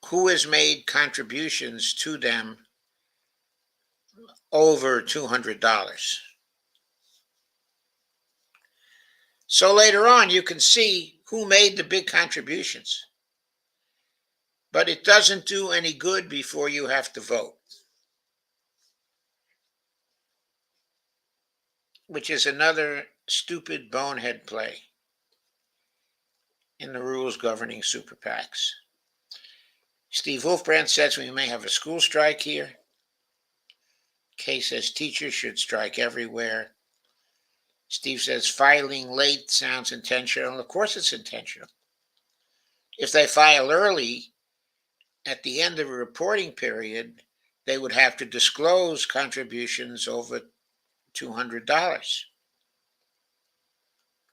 who has made contributions to them over $200. So later on, you can see who made the big contributions. But it doesn't do any good before you have to vote, which is another stupid bonehead play in the rules governing super PACs. Steve Wolfbrand says we may have a school strike here. Kay says teachers should strike everywhere. Steve says filing late sounds intentional. Of course it's intentional. If they file early, at the end of a reporting period, they would have to disclose contributions over $200.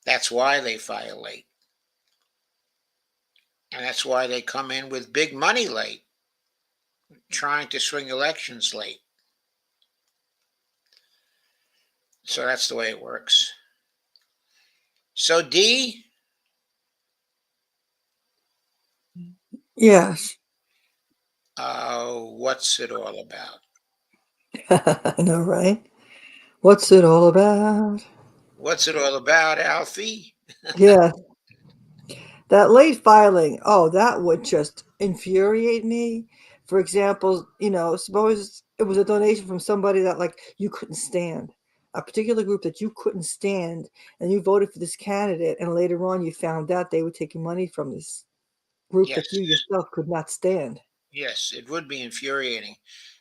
That's why they file late. And that's why they come in with big money late, trying to swing elections late. So that's the way it works. So, D, Yes. what's it all about? I know, right? What's it all about? What's it all about, Alfie? Yeah, that late filing, oh, that would just infuriate me. For example, suppose it was a donation from somebody that like you couldn't stand, a particular group that you couldn't stand, and you voted for this candidate, and later on you found out they were taking money from this group that Yes, you yourself could not stand. yes, it would be infuriating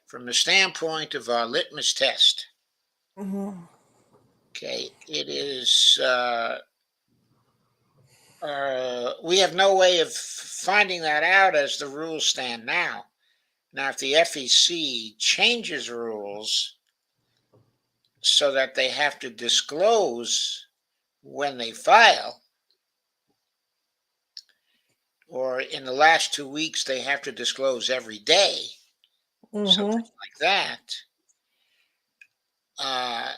from the standpoint of our litmus test. Hmm. Okay, it is. We have no way of finding that out as the rules stand now. Now, if the FEC changes rules so that they have to disclose when they file, or in the last 2 weeks they have to disclose every day, something Hmm. like that, uh,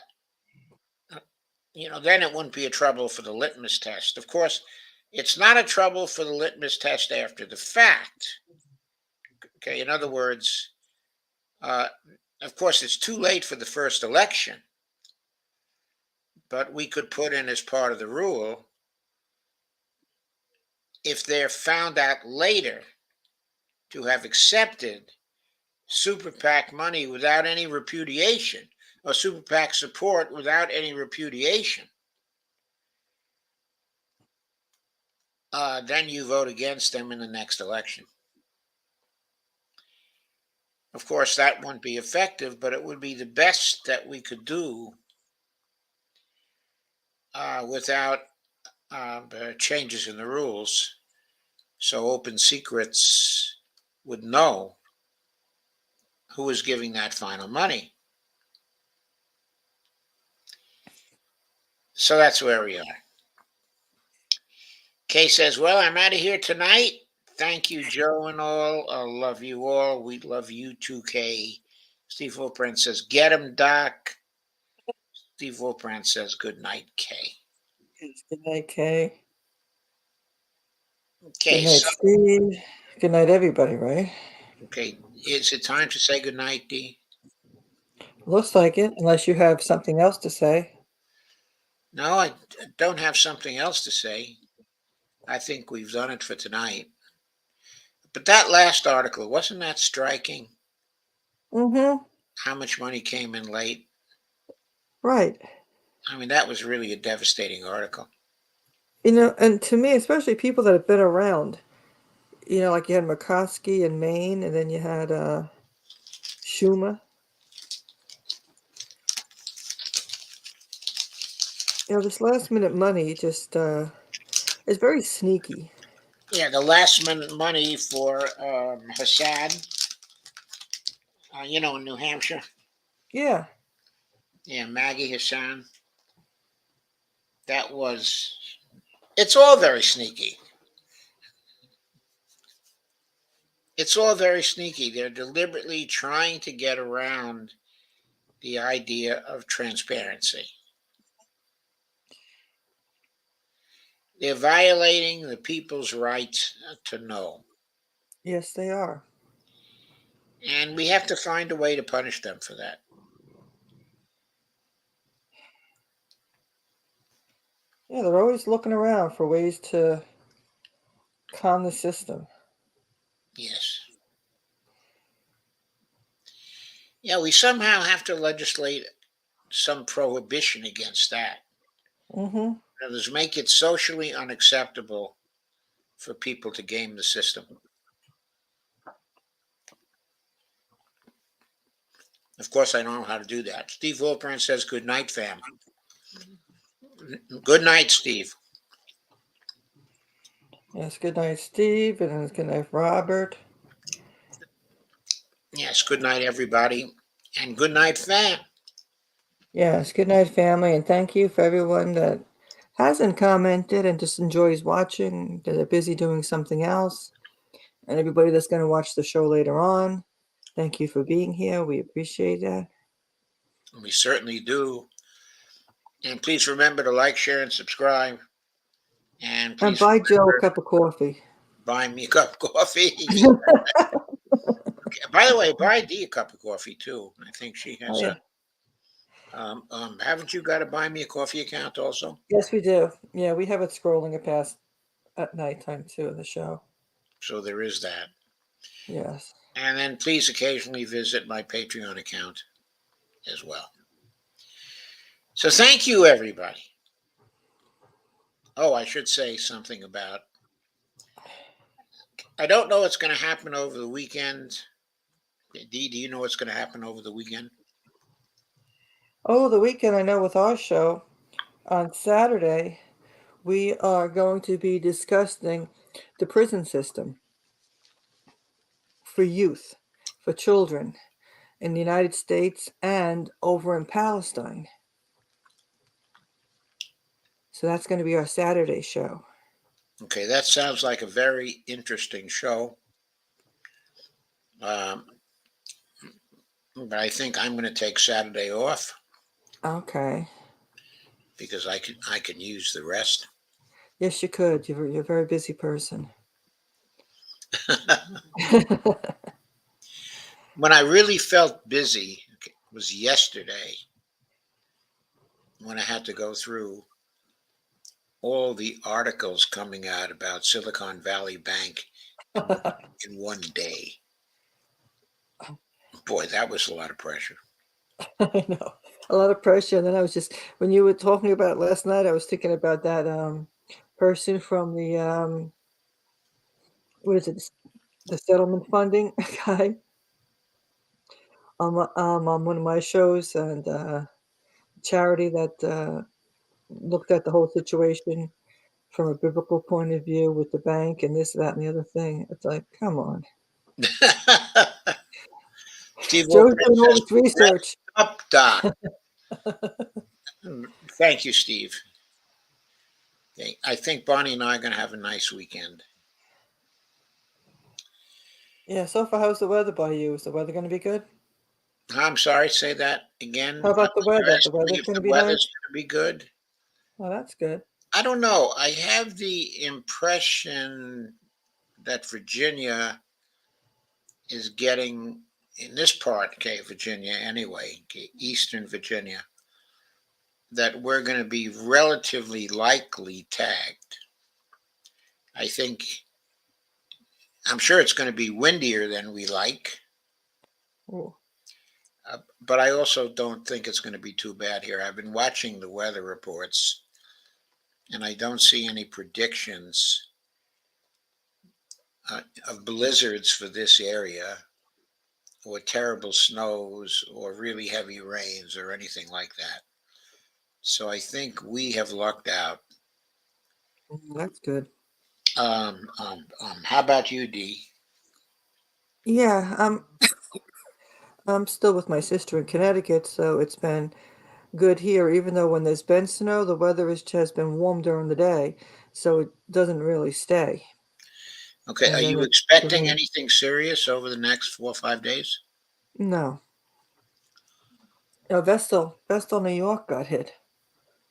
then it wouldn't be a trouble for the litmus test. Of course, it's not a trouble for the litmus test after the fact. Okay, in other words, uh, of course, it's too late for the first election, but we could put in as part of the rule if they're found out later to have accepted super PAC money without any repudiation, or super PAC support without any repudiation, then you vote against them in the next election. Of course, that wouldn't be effective, but it would be the best that we could do without changes in the rules. So Open Secrets would know who is giving that final money. So that's where we are. Kay says, well, I'm out of here tonight. Thank you, Joe and all. I love you all. We love you too, Kay. Steve Wolfbrand says, get him, Doc. Steve Wolfbrand says, good night, Kay. Yes, good night, Kay. Good Okay, night, so, Steve. Good night, everybody, right? okay, is it time to say good night, D? Looks like it, unless you have something else to say. No, I don't have something else to say. I think we've done it for tonight. But that last article, wasn't that striking? Mm-hmm. How much money came in late? Right. I mean, that was really a devastating article. And to me, especially people that have been around, like you had McCoskey in Maine, and then you had Schumer. This last minute money just is very sneaky. Yeah, the last minute money for Hassan, in New Hampshire. Yeah. Yeah, Maggie Hassan. That was. It's all very sneaky. It's all very sneaky. They're deliberately trying to get around the idea of transparency. They're violating the people's right to know. Yes, they are. And we have to find a way to punish them for that. Yeah, they're always looking around for ways to calm the system. Yes. Yeah, we somehow have to legislate some prohibition against that. Mm-hmm. In other words, make it socially unacceptable for people to game the system. Of course, I don't know how to do that. Steve Wolpern says, good night, fam. Good night, Steve. Yes, good night, Steve, and good night, Robert. Yes, good night, everybody, and good night, fam. Yes, good night, family, and thank you for everyone that hasn't commented and just enjoys watching, that are busy doing something else, and everybody that's going to watch the show later on. Thank you for being here. We appreciate that. We certainly do. And please remember to like, share, and subscribe. And And please buy Joe a remember, cup of coffee. buy me a cup of coffee. Okay. By the way, buy Dee a cup of coffee too. I think she Oh, has yeah. a. Haven't you got a buy me a coffee account also? Yes, we do. Yeah, we have it scrolling it past at nighttime too in the show. So there is that. Yes. And then please occasionally visit my Patreon account as well. So thank you, everybody. Oh, I should say something about. I don't know what's going to happen over the weekend. Dee, do you know what's going to happen over the weekend? Oh, the weekend, I know with our show on Saturday, we are going to be discussing the prison system for youth, for children in the United States and over in Palestine. So that's going to be our Saturday show. Okay, that sounds like a very interesting show. Um, but I think I'm going to take Saturday off Okay. because I can use the rest. Yes, you could. You're a very busy person. When I really felt busy was yesterday when I had to go through all the articles coming out about Silicon Valley Bank in, in one day. Boy, that was a lot of pressure. I know. A lot of pressure. And then I was just, when you were talking about it last night, I was thinking about that person from the, what is it, the settlement funding guy on one of my shows, and charity that looked at the whole situation from a biblical point of view with the bank and this, that, and the other thing. It's like, come on. Steve Joe's Wilkins doing all says, this research. up, Doc. Thank you, Steve. Okay, I think Bonnie and I are going to have a nice weekend. Yeah, so far, how's the weather by you? Is the weather going to be good? I'm sorry, say that again. How about the You're weather? The asking me weather's if going to the be nice? weather's going to be good. Oh, that's good. I don't know. I have the impression that Virginia is getting, in this part, okay, Virginia anyway, okay, Eastern Virginia, that we're going to be relatively likely tagged. I think, I'm sure it's going to be windier than we like, Ooh. but I also don't think it's going to be too bad here. I've been watching the weather reports, and I don't see any predictions of blizzards for this area, or terrible snows, or really heavy rains, or anything like that. So I think we have lucked out. That's good. How about you, Dee? Yeah, I'm still with my sister in Connecticut, so it's been good here, even though when there's been snow, the weather has been warm during the day, so it doesn't really stay. Okay, are And then you the expecting rain. anything serious over the next 4 or 5 days? No. Vestal, New York got hit.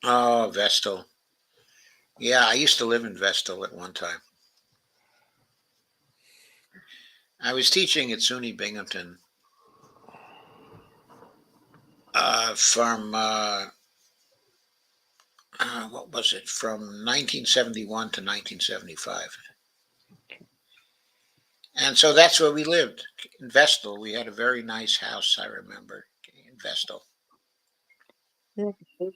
Oh, Vestal. Yeah, I used to live in Vestal at one time. I was teaching at SUNY Binghamton from what was it, from 1971 to 1975. And so that's where we lived in Vestal. We had a very nice house, I remember, in Vestal. Yeah,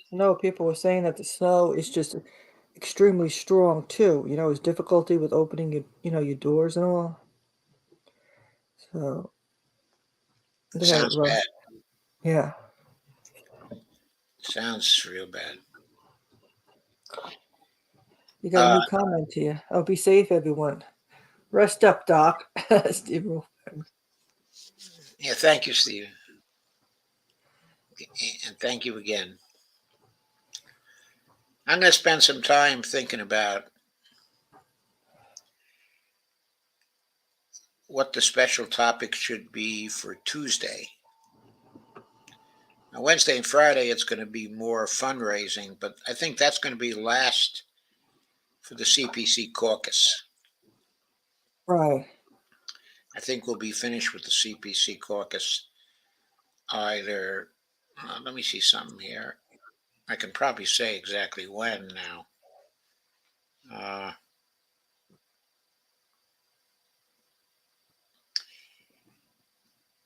snow. People were saying that the snow is just extremely strong too. It's difficulty with opening your doors and all. So they had it Sounds rough. bad. Yeah. Sounds real bad. You got a Uh, new comment here. Oh, be safe, everyone. Rest up, Doc. Steve. Yeah, thank you, Steve. And thank you again. I'm going to spend some time thinking about what the special topic should be for Tuesday. Now, Wednesday and Friday, it's going to be more fundraising, but I think that's going to be last for the CPC caucus. Right. I think we'll be finished with the CPC caucus either. Let me see something here. I can probably say exactly when now.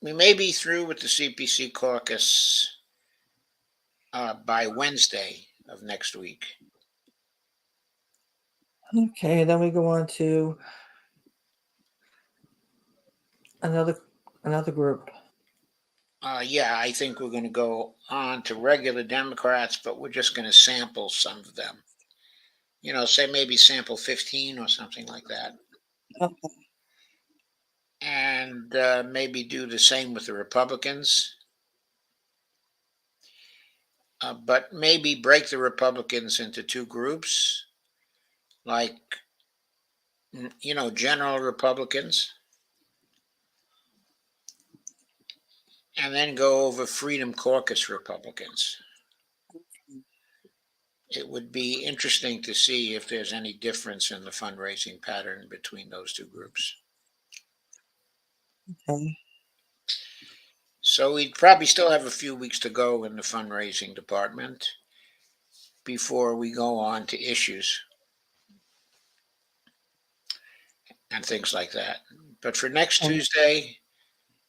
We may be through with the CPC caucus by Wednesday of next week. Okay, then we go on to another group. Yeah, I think we're going to go on to regular Democrats, but we're just going to sample some of them. Say maybe sample 15 or something like that. Okay. And maybe do the same with the Republicans. But maybe break the Republicans into two groups, like, general Republicans, and then go over Freedom Caucus Republicans. It would be interesting to see if there's any difference in the fundraising pattern between those two groups. Okay. So we'd probably still have a few weeks to go in the fundraising department before we go on to issues and things like that. But for next Okay. Tuesday,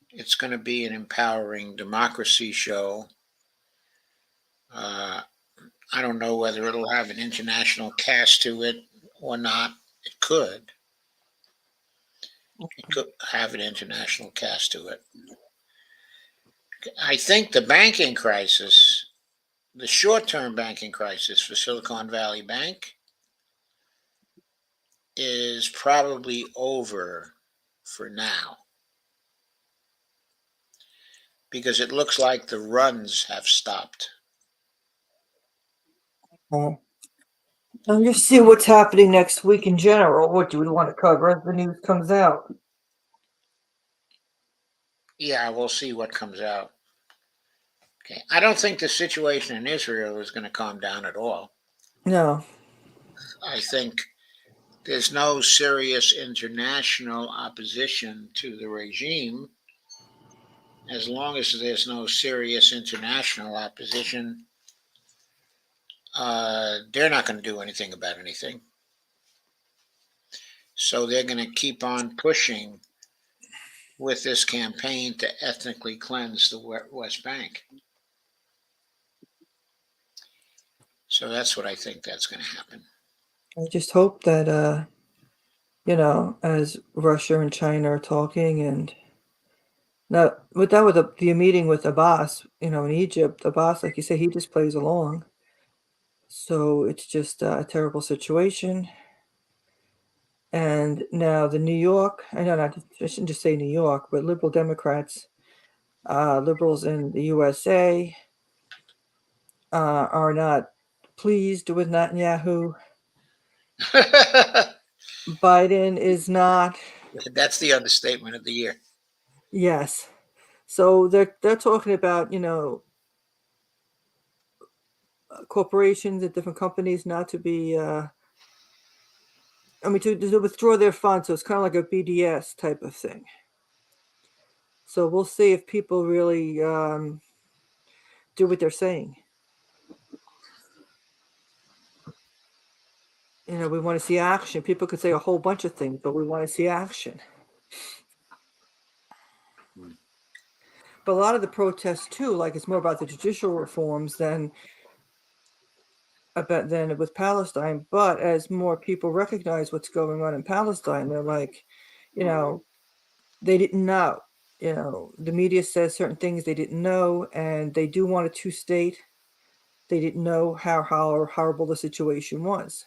it's going to be an empowering democracy show. Uh, I don't know whether it'll have an international cast to it or not. It could. It could have an international cast to it. I think the banking crisis, the short term banking crisis for Silicon Valley Bank, is probably over for now because it looks like the runs have stopped. Okay. And just see what's happening next week in general. What do we want to cover as the news comes out? Yeah, we'll see what comes out. Okay. I don't think the situation in Israel is going to calm down at all. No. I think there's no serious international opposition to the regime. As long as there's no serious international opposition, they're not going to do anything about anything. So they're going to keep on pushing with this campaign to ethnically cleanse the West Bank. So that's what I think that's going to happen. I just hope that as Russia and China are talking, and now with the meeting with Abbas, in Egypt, Abbas, like you say, he just plays along. So it's just a terrible situation. And now the New York, I know not, I shouldn't just say New York, but liberal Democrats, liberals in the USA, are not pleased with Netanyahu. Biden is not. That's the understatement of the year. Yes. So they're talking about, corporations and different companies not to be, to withdraw their funds. So it's kind of like a BDS type of thing. So we'll see if people really do what they're saying. We want to see action. People could say a whole bunch of things, but we want to see action. But a lot of the protests too, like it's more about the judicial reforms than with Palestine. But as more people recognize what's going on in Palestine, they're like, they didn't know. The media says certain things they didn't know, and they do want a two-state. They didn't know how horrible the situation was.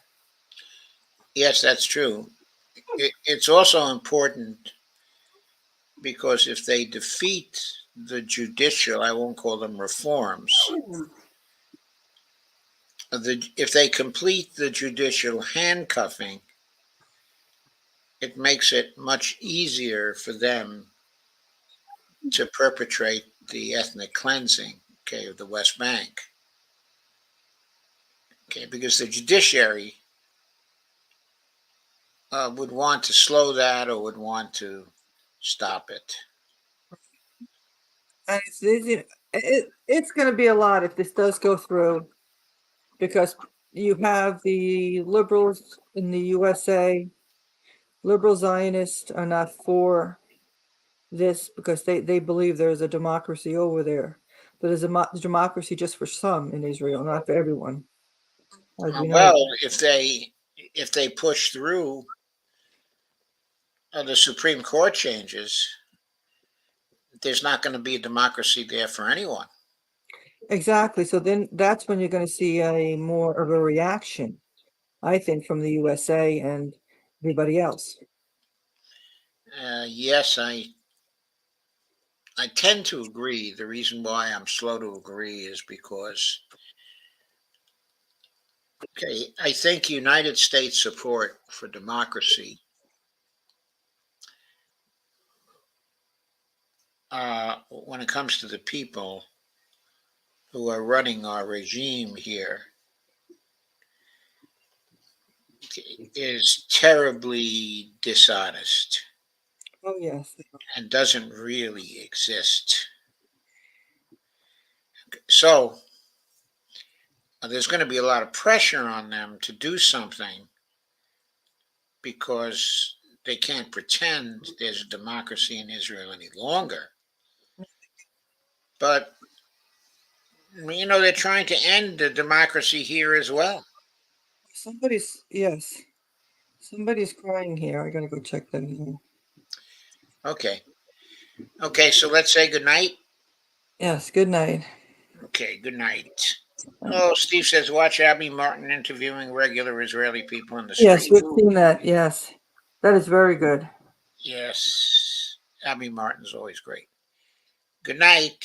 Yes, that's true. It's also important because if they defeat the judicial, I won't call them reforms, if they complete the judicial handcuffing, it makes it much easier for them to perpetrate the ethnic cleansing, okay, of the West Bank. Okay, because the judiciary would want to slow that or would want to stop it. And it's going to be a lot if this does go through, because you have the liberals in the USA, liberal Zionists are not for this because they believe there's a democracy over there. But there's a democracy just for some in Israel, not for everyone. As we know. Well, if they push through the Supreme Court changes, there's not going to be a democracy there for anyone. Exactly. So then that's when you're going to see a more of a reaction, I think, from the USA and everybody else. Yes, I tend to agree. The reason why I'm slow to agree is because, okay, I think United States support for democracy when it comes to the people who are running our regime here is terribly dishonest Oh, yes. and doesn't really exist. So there's going to be a lot of pressure on them to do something because they can't pretend there's a democracy in Israel any longer. But, they're trying to end the democracy here as well. Yes. Somebody's crying here. I gotta go check that in. Okay. Okay, so let's say good night. Yes, good night. Okay, good night. Oh, Steve says, watch Abby Martin interviewing regular Israeli people in the Yes, street. we've seen that. Yes. That is very good. Yes, Abby Martin's always great. Good night.